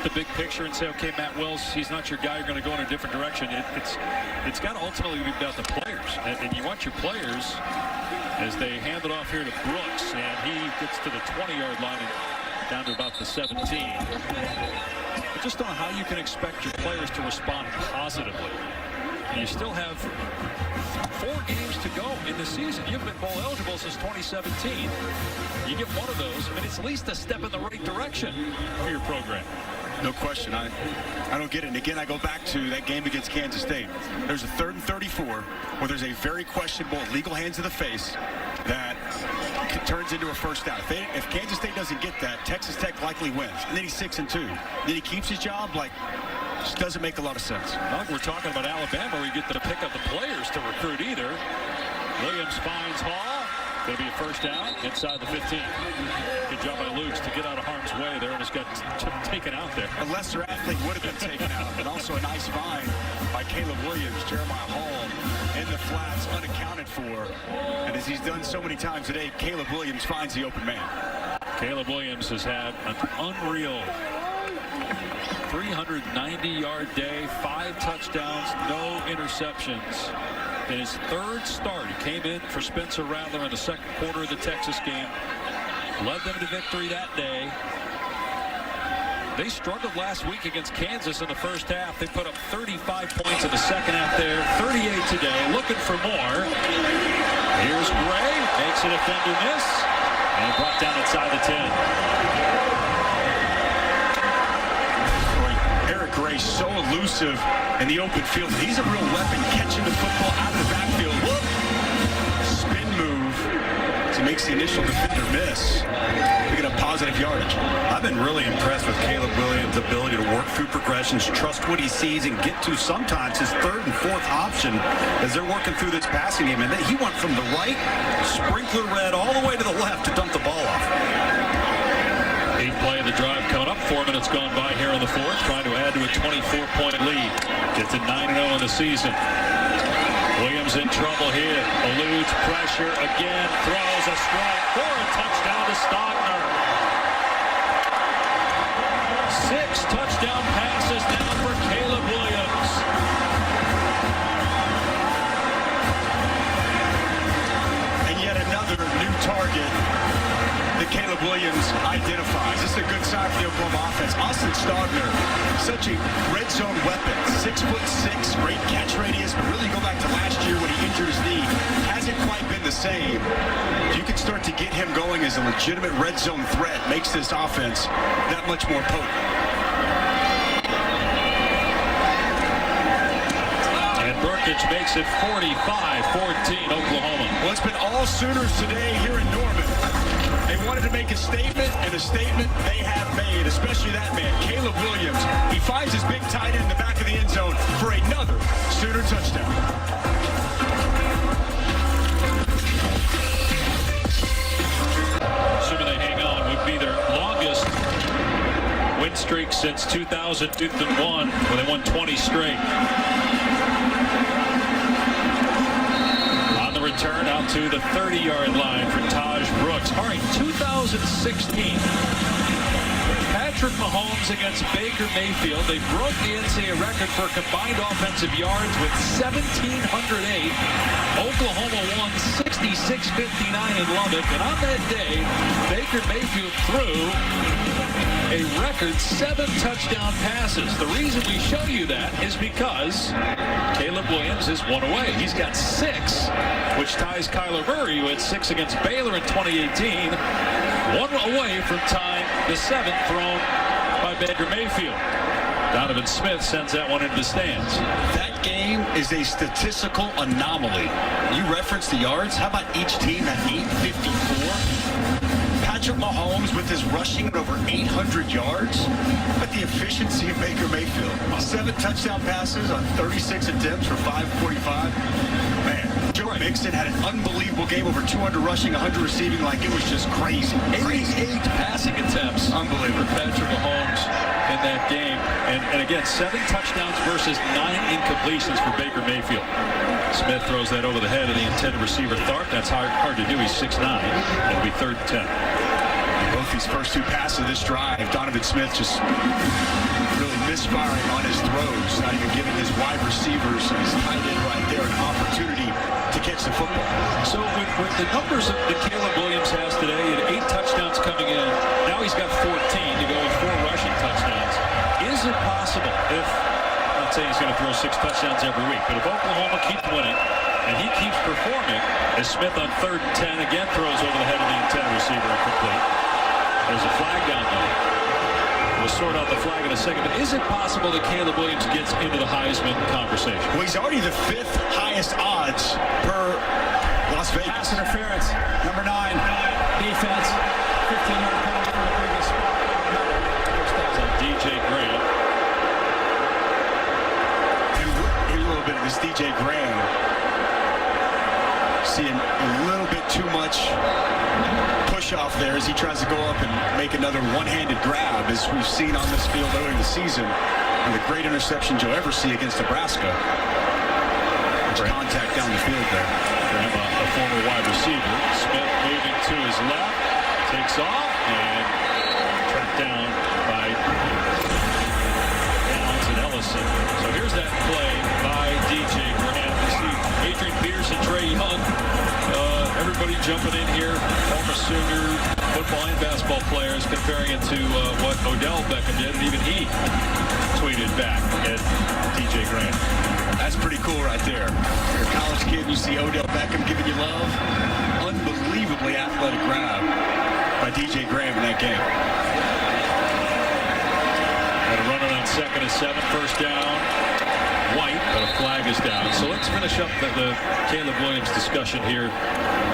the big picture and say, okay, Matt Wells, he's not your guy, you're going to go in a different direction. It's got to ultimately be about the players. And you want your players, as they hand it off here to Brooks, and he gets to the 20-yard line and down to about the 17. I just don't know how you can expect your players to respond positively. And you still have 4 games to go in the season. You've been bowl eligible since 2017. You get one of those, I mean, it's at least a step in the right direction for your program. No question. I don't get it. And again, I go back to that game against Kansas State. There's a 3rd and 34 where there's a very questionable illegal hands to the face that turns into a first down. If Kansas State doesn't get that, Texas Tech likely wins. And then he's 6-2. Then he keeps his job. Just doesn't make a lot of sense. Not like we're talking about Alabama where you get to pick up the players to recruit either. Williams finds Hall. Going to be a first down inside the 15. Good job by Lukes to get out of harm's way there, and just got taken out there. A lesser athlete would have been taken out, but also a nice find by Caleb Williams. Jeremiah Hall in the flats, unaccounted for. And as he's done so many times today, Caleb Williams finds the open man. Caleb Williams has had an unreal 390-yard day, 5 touchdowns, no interceptions. In his 3rd start, he came in for Spencer Rattler in the 2nd quarter of the Texas game. Led them to victory that day. They struggled last week against Kansas in the first half. They put up 35 points in the second half there, 38 today, looking for more. Here's Gray, makes a defender miss, and brought down inside the 10. Eric Gray, so elusive in the open field. He's a real weapon, catching the football out of the backfield. Whoop! Spin move. He makes the initial defender miss. Picking up positive yardage. I've been really impressed with Caleb Williams' ability to work through progressions, trust what he sees, and get to sometimes his 3rd and 4th option as they're working through this passing game. And then he went from the right, sprinkler red, all the way to the left to dump the ball off. 8th play of the drive coming up. 4 minutes gone by here in the fourth. Trying to add to a 24-point lead. Gets to 9-0 in the season. Williams in trouble here. Eludes pressure again. Throws a strike for a touchdown to Stogner. 6 touchdown passes now for Caleb Williams. And yet another new target that Caleb Williams identifies. This is a good sign for the Oklahoma offense. Austin Stogner, such a red zone weapon. 6'6", great catch radius, but really go back to last year when he injured his knee. Hasn't quite been the same. You can start to get him going as a legitimate red zone threat. Makes this offense that much more potent. And Burkich makes it 45-14 Oklahoma. Well, it's been all Sooners today here in Norman. They wanted to make a statement, and a statement they have made, especially that man, Caleb Williams. He finds his big tight end in the back of the end zone for another Sooner touchdown. Assuming they hang on, would be their longest win streak since 2001, when they won 20 straight. On the return, out to the 30-yard line for Taj Brooks. All right, 2016. Patrick Mahomes against Baker Mayfield. They broke the NCAA record for combined offensive yards with 1,708. Oklahoma won 66-59 in Lubbock. And on that day, Baker Mayfield threw a record 7 touchdown passes. The reason we show you that is because Caleb Williams is 1 away. He's got 6, which ties Kyler Murray, who had 6 against Baylor in 2018. 1 away from tying the 7th thrown by Baker Mayfield. Donovan Smith sends that one into the stands. That game is a statistical anomaly. You referenced the yards. How about each team at 854? Patrick Mahomes with his rushing at over 800 yards. But the efficiency of Baker Mayfield. 7 touchdown passes on 36 attempts for 545. Man, Joe Mixon had an unbelievable game, over 200 rushing, 100 receiving, like it was just crazy. 88 passing attempts. Unbelievable. For Patrick Mahomes in that game. And again, 7 touchdowns versus 9 incompletions for Baker Mayfield. Smith throws that over the head of the intended receiver, Tharp. That's hard to do. He's 6'9". It'll be 3rd and 10. Both these first 2 passes of this drive, Donovan Smith just really misfiring on his throws, not even giving his wide receivers and his tight end right there an opportunity to catch the football. So with the numbers that Caleb Williams has today, he had 8 touchdowns coming in. Now he's got 14 to go with 4 rushing touchdowns. Is it possible if, I'm not saying he's going to throw 6 touchdowns every week, but if Oklahoma keeps winning and he keeps performing, as Smith on 3rd and 10 again throws over the head of the intended receiver incomplete. There's a flag down there. We'll sort out the flag in a second, but is it possible that Caleb Williams gets into the Heisman conversation? Well, he's already the 5th highest odds per Las Vegas. Pass interference, number 9, defense, 15-yard penalty from the previous spot. So DJ Graham. And here's a little bit of this DJ Graham. Seeing a little bit too much push off there as he tries to go up and make another one-handed grab, as we've seen on this field early in the season. And the great interception you'll ever see against Nebraska. Much contact down the field there. Graham, a former wide receiver. Smith moving to his left, takes off, and tracked down by Downs and Ellison. So here's that play by DJ Graham. You see Adrian Peterson, Trey Young, everybody jumping in here, former Sooner football and basketball players, comparing it to what Odell Beckham did, and even he tweeted back at DJ Graham. That's pretty cool right there. You're a college kid and you see Odell Beckham giving you love. Unbelievably athletic grab by DJ Graham in that game. Got a runner on 2nd and 7, 1st down. White, but a flag is down. So let's finish up the Caleb Williams discussion here.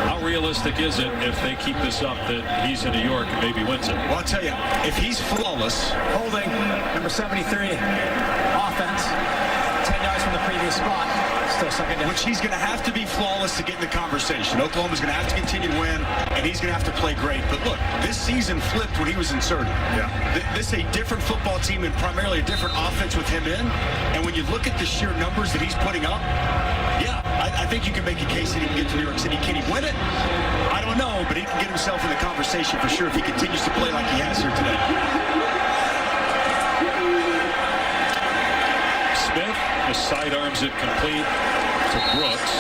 How realistic is it if they keep this up that he's in New York and maybe wins it? Well, I'll tell you, if he's flawless, Holding, number 73, offense, 10 yards from the previous spot. Still second down. Which he's going to have to be flawless to get in the conversation. Oklahoma's going to have to continue to win, and he's going to have to play great. But look, this season flipped when he was inserted. Yeah. This is a different football team and primarily a different offense with him in. And when you look at the sheer numbers that he's putting up, yeah, I think you can make a case that he can get to New York City. Can he win it? I don't know, but he can get himself in the conversation for sure if he continues to play like he has here today. Smith just sidearms it complete to Brooks.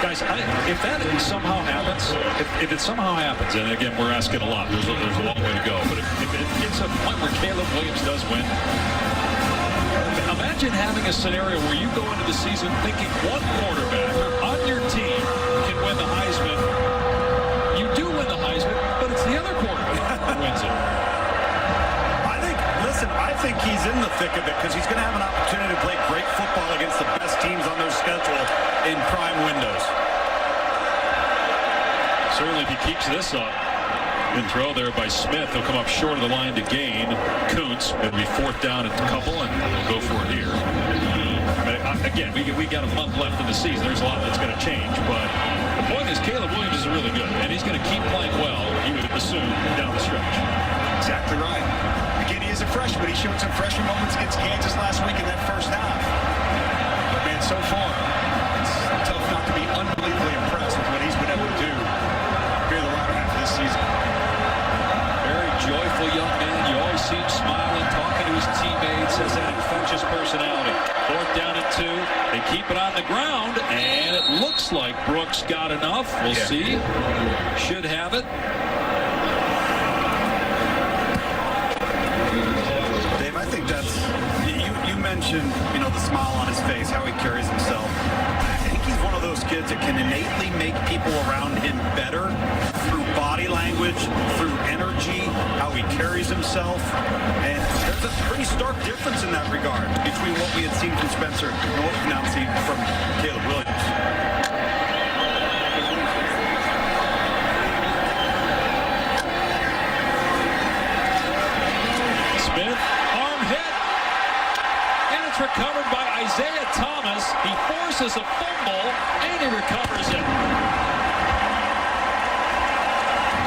Guys, if that somehow happens, if it somehow happens, and again, we're asking a lot, there's a long way to go, but if it gets to a point where Caleb Williams does win, imagine having a scenario where you go into the season thinking one quarterback on your team can win the Heisman. You do win the Heisman, but it's the other quarterback who wins it. I think he's in the thick of it because he's going to have an opportunity to play great football against the best teams on their schedule in prime windows. Certainly if he keeps this up, good throw there by Smith. He'll come up short of the line to gain. Kuntz, it'll be fourth down at the couple, and we'll go for it here. Again, we got a month left in the season. There's a lot that's going to change, but the point is Caleb Williams is really good, and he's going to keep playing well, you would assume, down the stretch. Exactly right. Again, he is a freshman. He showed some freshman moments against Kansas last week in that first half. But, man, so far, it's tough not to be unbelievably impressed with what he's been able to do here in the latter half of this season. Very joyful young man. You always see him smiling, talking to his teammates, has that infectious personality. Fourth down and 2. They keep it on the ground, and it looks like Brooks got enough. We'll see. Should have it. Dave, I think that's, you mentioned, the smile on his face, how he carries himself. I think he's one of those kids that can innately make people around him better through body language, through energy, how he carries himself. And there's a pretty stark difference in that regard between what we had seen from Spencer and what we've now seen from Caleb Williams. Recovered by Isaiah Thomas. He forces a fumble, and he recovers it.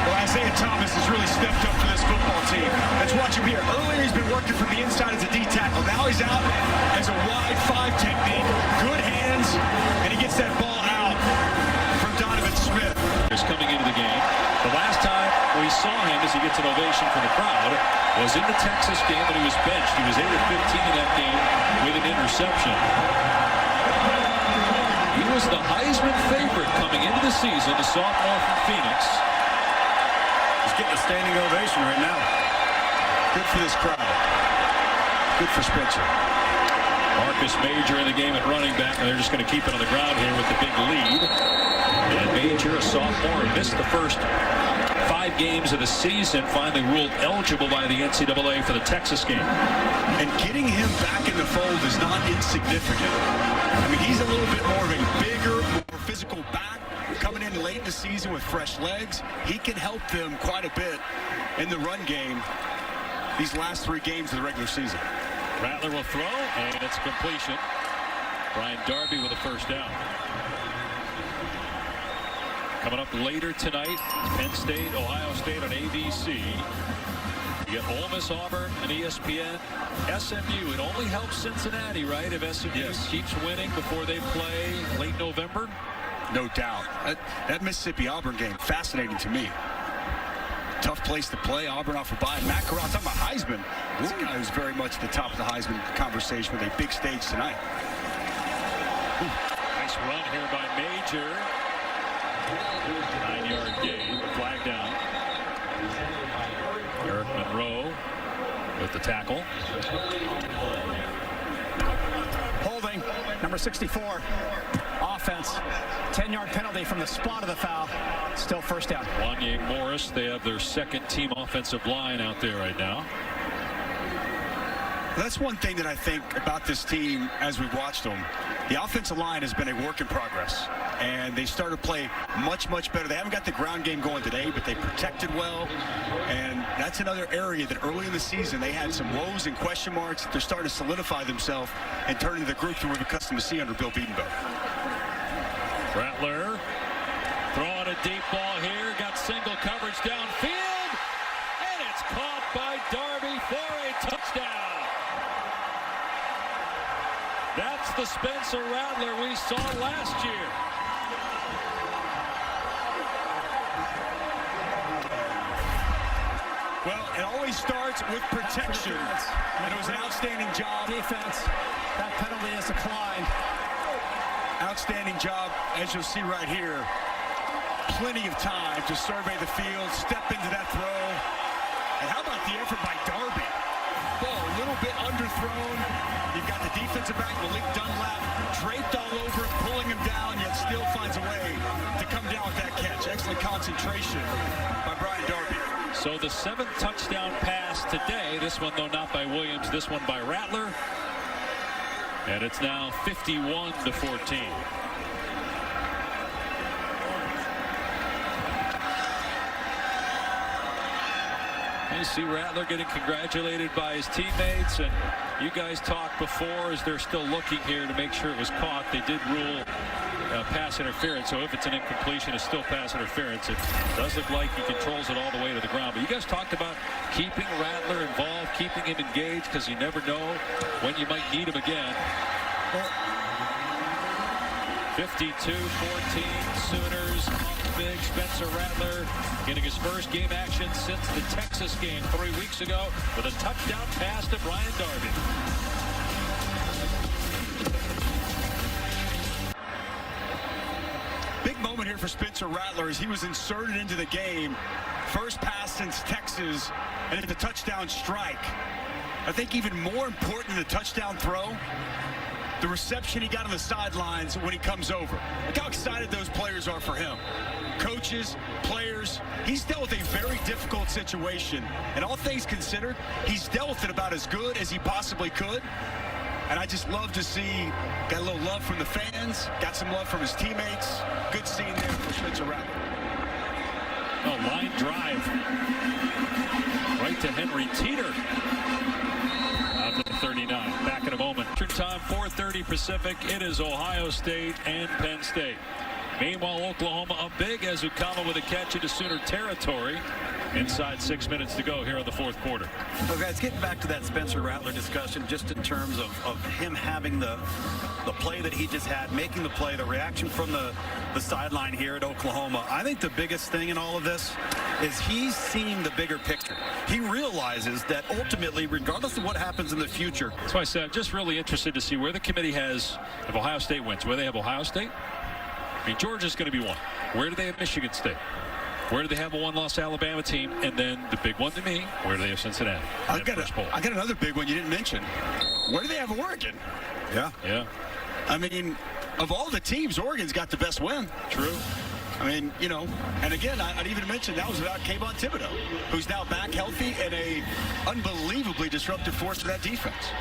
Well, Isaiah Thomas has really stepped up for this football team. Let's watch him here. Earlier, he's been working from the inside as a D tackle. Now he's out as a wide 5 technique. Good hands, and he gets that ball out from Donovan Smith. He's coming into the game. The last time we saw him as he gets an ovation from the crowd was in the Texas game when he was benched. He was 8 of 15 in that game with an interception. He was the Heisman favorite coming into the season, the sophomore from Phoenix. He's getting a standing ovation right now. Good for this crowd. Good for Spencer. Marcus Major in the game at running back, and they're just going to keep it on the ground here with the big lead. And Major, a sophomore, missed the first 5 games of the season, finally ruled eligible by the NCAA for the Texas game. And getting him back in the fold is not insignificant. I mean, he's a little bit more of a bigger, more physical back coming in late in the season with fresh legs. He can help them quite a bit in the run game these last 3 games of the regular season. Rattler will throw, and it's a completion. Brian Darby with a first down. Coming up later tonight, Penn State, Ohio State on ABC. You get Ole Miss, Auburn, and ESPN. SMU, it only helps Cincinnati, right, if SMU keeps winning before they play late November? No doubt. That Mississippi-Auburn game, fascinating to me. Tough place to play. Auburn off a bye. Matt Corral, talking about Heisman. This guy who's very much at the top of the Heisman conversation with a big stage tonight. Nice run here by Major. 9-yard gain. Flag down. Eric Monroe with the tackle. Holding, number 64. Offense. 10-yard penalty from the spot of the foul. Still first down. Wanye Morris, they have their second team offensive line out there right now. That's one thing that I think about this team as we've watched them. The offensive line has been a work in progress. and they started to play much better. They haven't got the ground game going today, but they protected well, and that's another area that early in the season they had some woes and question marks. They're starting to solidify themselves and turn into the group that we're accustomed to see under Bill Bedenbaugh. Rattler throwing a deep ball here, got single coverage downfield, and it's caught by Darby for a touchdown. That's the Spencer Rattler we saw last year. Well, it always starts with protection, and it was an outstanding job. Defense, that penalty is declined. Outstanding job, as you'll see right here. Plenty of time to survey the field, step into that throw. And how about the effort by Darby? Ball a little bit underthrown. You've got the defensive back, Malik Dunlap, draped all over him, pulling him down, yet still finds a way to come down with that catch. Excellent concentration by Brian Darby. So the 7th touchdown pass today. This one, though, not by Williams. This one by Rattler. And it's now 51-14. You see Rattler getting congratulated by his teammates, and you guys talked before as they're still looking here to make sure it was caught. They did rule pass interference, so if it's an incompletion, it's still pass interference. It does look like he controls it all the way to the ground. But you guys talked about keeping Rattler involved, keeping him engaged, because you never know when you might need him again. 52-14 Sooners. Big Spencer Rattler getting his first game action since the Texas game 3 weeks ago with a touchdown pass to Brian Darby. Big moment here for Spencer Rattler as he was inserted into the game. First pass since Texas, and the touchdown strike. I think even more important than the touchdown throw, the reception he got on the sidelines when he comes over. Look how excited those players are for him. Coaches, players, he's dealt with a very difficult situation. And all things considered, he's dealt with it about as good as he possibly could. And I just love to see, got a little love from the fans, got some love from his teammates. Good scene there for Spencer Rattler. Oh, line drive. Right to Henry Teeter. Out to the 39. Back in a moment. Time 4:30 Pacific. It is Ohio State and Penn State. Meanwhile, Oklahoma up big as Ukama with a catch into Sooner territory. Inside 6 minutes to go here in the fourth quarter. Well, guys, getting back to that Spencer Rattler discussion, just in terms of him having the play that he just had, making the play, the reaction from the sideline here at Oklahoma. I think the biggest thing in all of this is he's seeing the bigger picture. He realizes that ultimately, regardless of what happens in the future. That's why I said I'm just really interested to see where the committee has, if Ohio State wins, where they have Ohio State. I mean, Georgia's going to be one. Where do they have Michigan State? Where do they have a one-loss Alabama team? And then the big one to me, where do they have Cincinnati? I got another big one you didn't mention. Where do they have Oregon? Yeah. I mean, of all the teams, Oregon's got the best win. True. I mean, you know, and again, I'd even mention that was without Kayvon Thibodeau, who's now back healthy and a unbelievably disruptive force for that defense.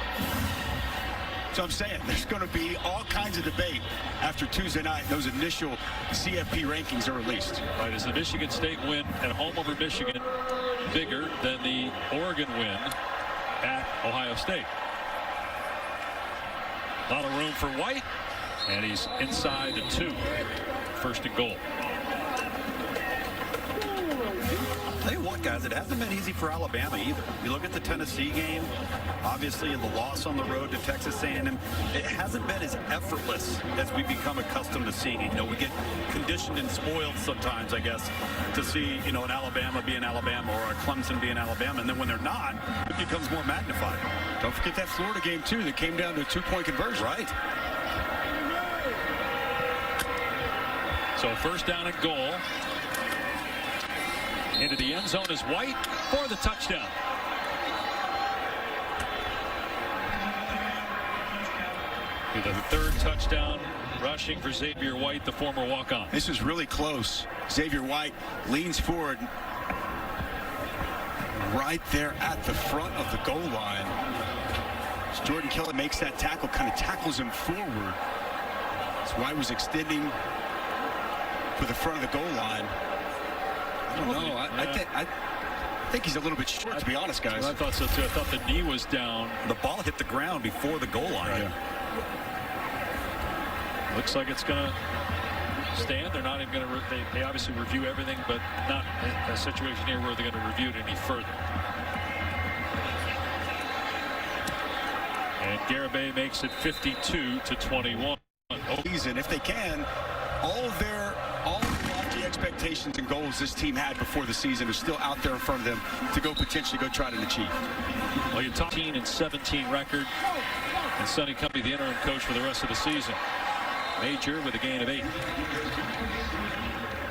So I'm saying there's going to be all kinds of debate after Tuesday night. Those initial CFP rankings are released. Right, is the Michigan State win at home over Michigan bigger than the Oregon win at Ohio State? A lot of room for White, and he's inside the 2. First and goal. Tell you what, guys, it hasn't been easy for Alabama either. You look at the Tennessee game, obviously, and the loss on the road to Texas A&M. It hasn't been as effortless as we've become accustomed to seeing. You know, we get conditioned and spoiled sometimes, I guess, to see, you know, an Alabama being Alabama or a Clemson being Alabama. And then when they're not, it becomes more magnified. Don't forget that Florida game, too, that came down to a 2-point conversion. Right. So first down and goal. Into the end zone is White for the touchdown. The third touchdown rushing for Xavier White, the former walk-on. This is really close. Xavier White leans forward right there at the front of the goal line. As Jordan Kelly makes that tackle, kind of tackles him forward. As White was extending with the front of the goal line. I don't know. I think he's a little bit short, to be honest, guys. Well, I thought so too. I thought the knee was down. The ball hit the ground before the goal line. Yeah. Looks like it's going to stand. They're not even going to. They obviously review everything, but not a situation here where they're going to review it any further. And Garibay makes it 52-21. Season, if they can, all the lofty expectations and goals this team had before the season are still out there in front of them to potentially go try to achieve. Well, your top 17 record, and Sonny Cumbie, the interim coach for the rest of the season. Major with a gain of 8.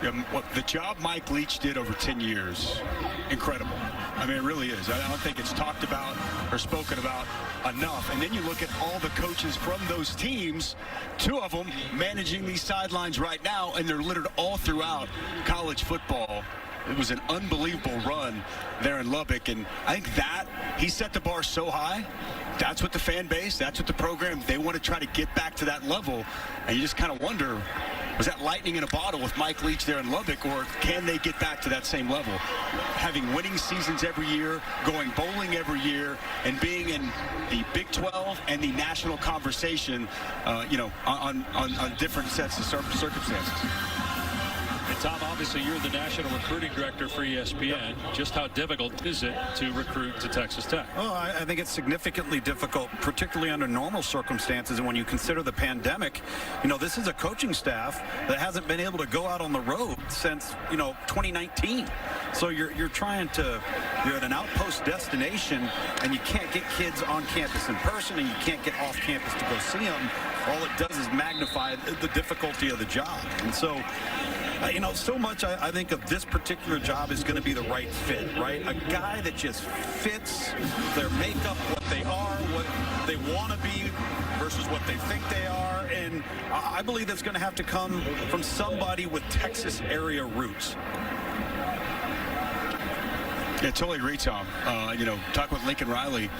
Yeah, the job Mike Leach did over 10 years, incredible. I mean, it really is. I don't think it's talked about or spoken about enough. And then you look at all the coaches from those teams, 2 of them managing these sidelines right now, and they're littered all throughout college football. It was an unbelievable run there in Lubbock, and I think that he set the bar so high. That's what the fan base, that's what the program, they want to try to get back to that level. And you just kind of wonder, was that lightning in a bottle with Mike Leach there in Lubbock, or can they get back to that same level? Having winning seasons every year, going bowling every year, and being in the Big 12 and the national conversation, on different sets of circumstances. And Tom, obviously you're the national recruiting director for ESPN. Just how difficult is it to recruit to Texas Tech? Well, I think it's significantly difficult, particularly under normal circumstances. And when you consider the pandemic, this is a coaching staff that hasn't been able to go out on the road since, 2019. So you're at an outpost destination, and you can't get kids on campus in person, and you can't get off campus to go see them. All it does is magnify the difficulty of the job. And so, so much I think of this particular job is going to be the right fit, right? A guy that just fits their makeup, what they are, what they want to be versus what they think they are. And I believe that's going to have to come from somebody with Texas area roots. Yeah, totally agree, Tom. Talk with Lincoln Riley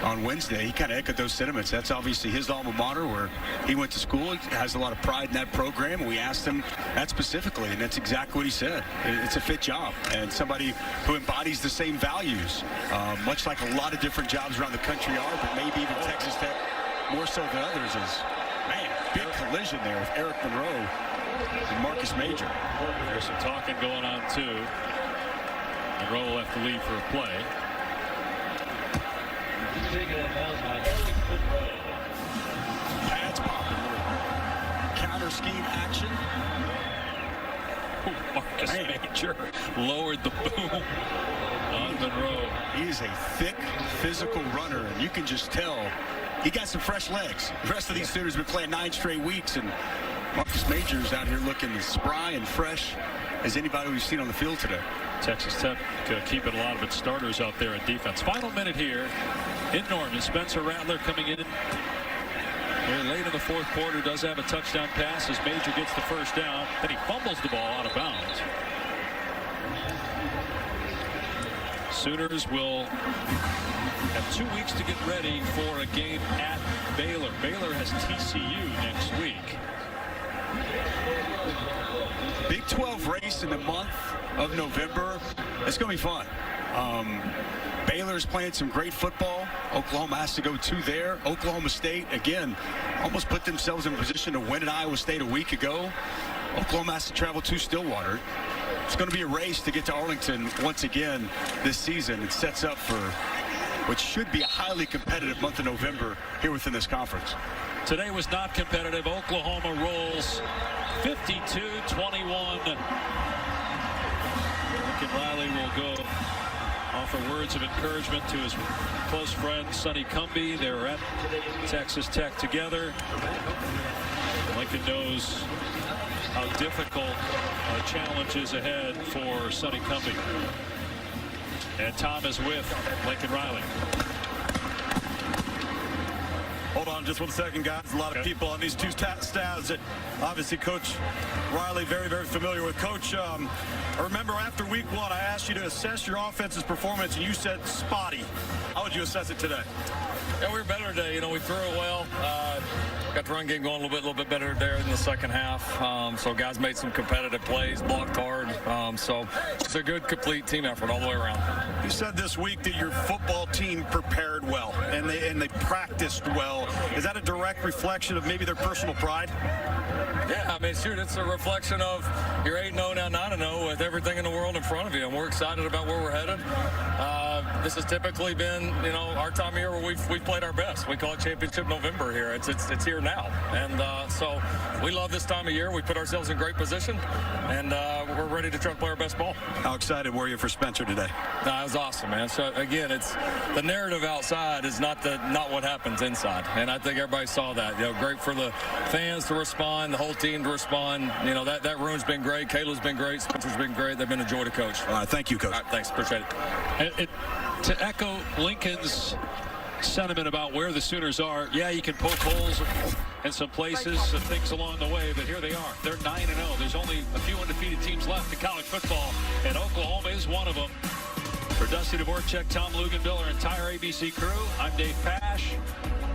on Wednesday. He kind of echoed those sentiments. That's obviously his alma mater where he went to school. He has a lot of pride in that program. We asked him that specifically, and that's exactly what he said. It's a fit job and somebody who embodies the same values, much like a lot of different jobs around the country are, but maybe even Texas Tech more so than others is, man, big collision there with Eric Monroe and Marcus Major. There's some talking going on, too. Monroe will have to leave for a play. Pads popping. Counter scheme action. Marcus Major lowered the boom on Monroe. He is a thick, physical runner, and you can just tell he got some fresh legs. The rest of these students have been playing 9 straight weeks, and Marcus Major's out here looking as spry and fresh as anybody we've seen on the field today. Texas Tech keeping a lot of its starters out there in defense. Final minute here in Norman. Spencer Rattler coming in here late in the 4th quarter, does have a touchdown pass as Major gets the first down. Then he fumbles the ball out of bounds. Sooners will have 2 weeks to get ready for a game at Baylor. Baylor has TCU next week. Big 12 race in the month of November. It's going to be fun. Baylor's playing some great football. Oklahoma has to go to there. Oklahoma State, again, almost put themselves in a position to win at Iowa State a week ago. Oklahoma has to travel to Stillwater. It's going to be a race to get to Arlington once again this season. It sets up for what should be a highly competitive month of November here within this conference. Today was not competitive. Oklahoma rolls 52-21. Lincoln Riley will go offer words of encouragement to his close friend Sonny Cumbie. They're at Texas Tech together. Lincoln knows how difficult challenge is ahead for Sonny Cumbie. And Tom is with Lincoln Riley. Hold on just 1 second, guys. A lot of people on these two staffs that obviously Coach Riley very, very familiar with. Coach, I remember after week 1, I asked you to assess your offense's performance, and you said spotty. How would you assess it today? Yeah, we were better today. We threw it well. got the run game going a little bit better there in the second half. So guys made some competitive plays, blocked hard. So it's a good, complete team effort all the way around. You said this week that your football team prepared well and they practiced well. Is that a direct reflection of maybe their personal pride? Yeah, I mean, shoot, it's a reflection of you're 8-0 now, 9-0 with everything in the world in front of you, and we're excited about where we're headed. This has typically been, our time of year where we've played our best. We call it Championship November here. It's here now, and so we love this time of year. We put ourselves in great position, and we're ready to try to play our best ball. How excited were you for Spencer today? It was awesome, man. So again, it's the narrative outside is not what happens inside, and I think everybody saw that. Great for the fans to respond, the whole team to respond. That room's been great. Kayla's been great. Spencer's been great. They've been a joy to coach. All right, thank you, Coach. All right, thanks. Appreciate it. To echo Lincoln's sentiment about where the Sooners are, yeah, you can poke holes in some places, some things along the way, but here they are. They're 9-0. There's only a few undefeated teams left in college football, and Oklahoma is one of them. For Dusty Dvorak, Tom Luginbill, our entire ABC crew, I'm Dave Pasch.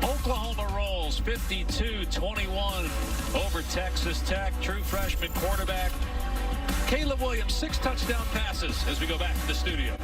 Oklahoma rolls 52-21 over Texas Tech. True freshman quarterback Caleb Williams, 6 touchdown passes as we go back to the studio.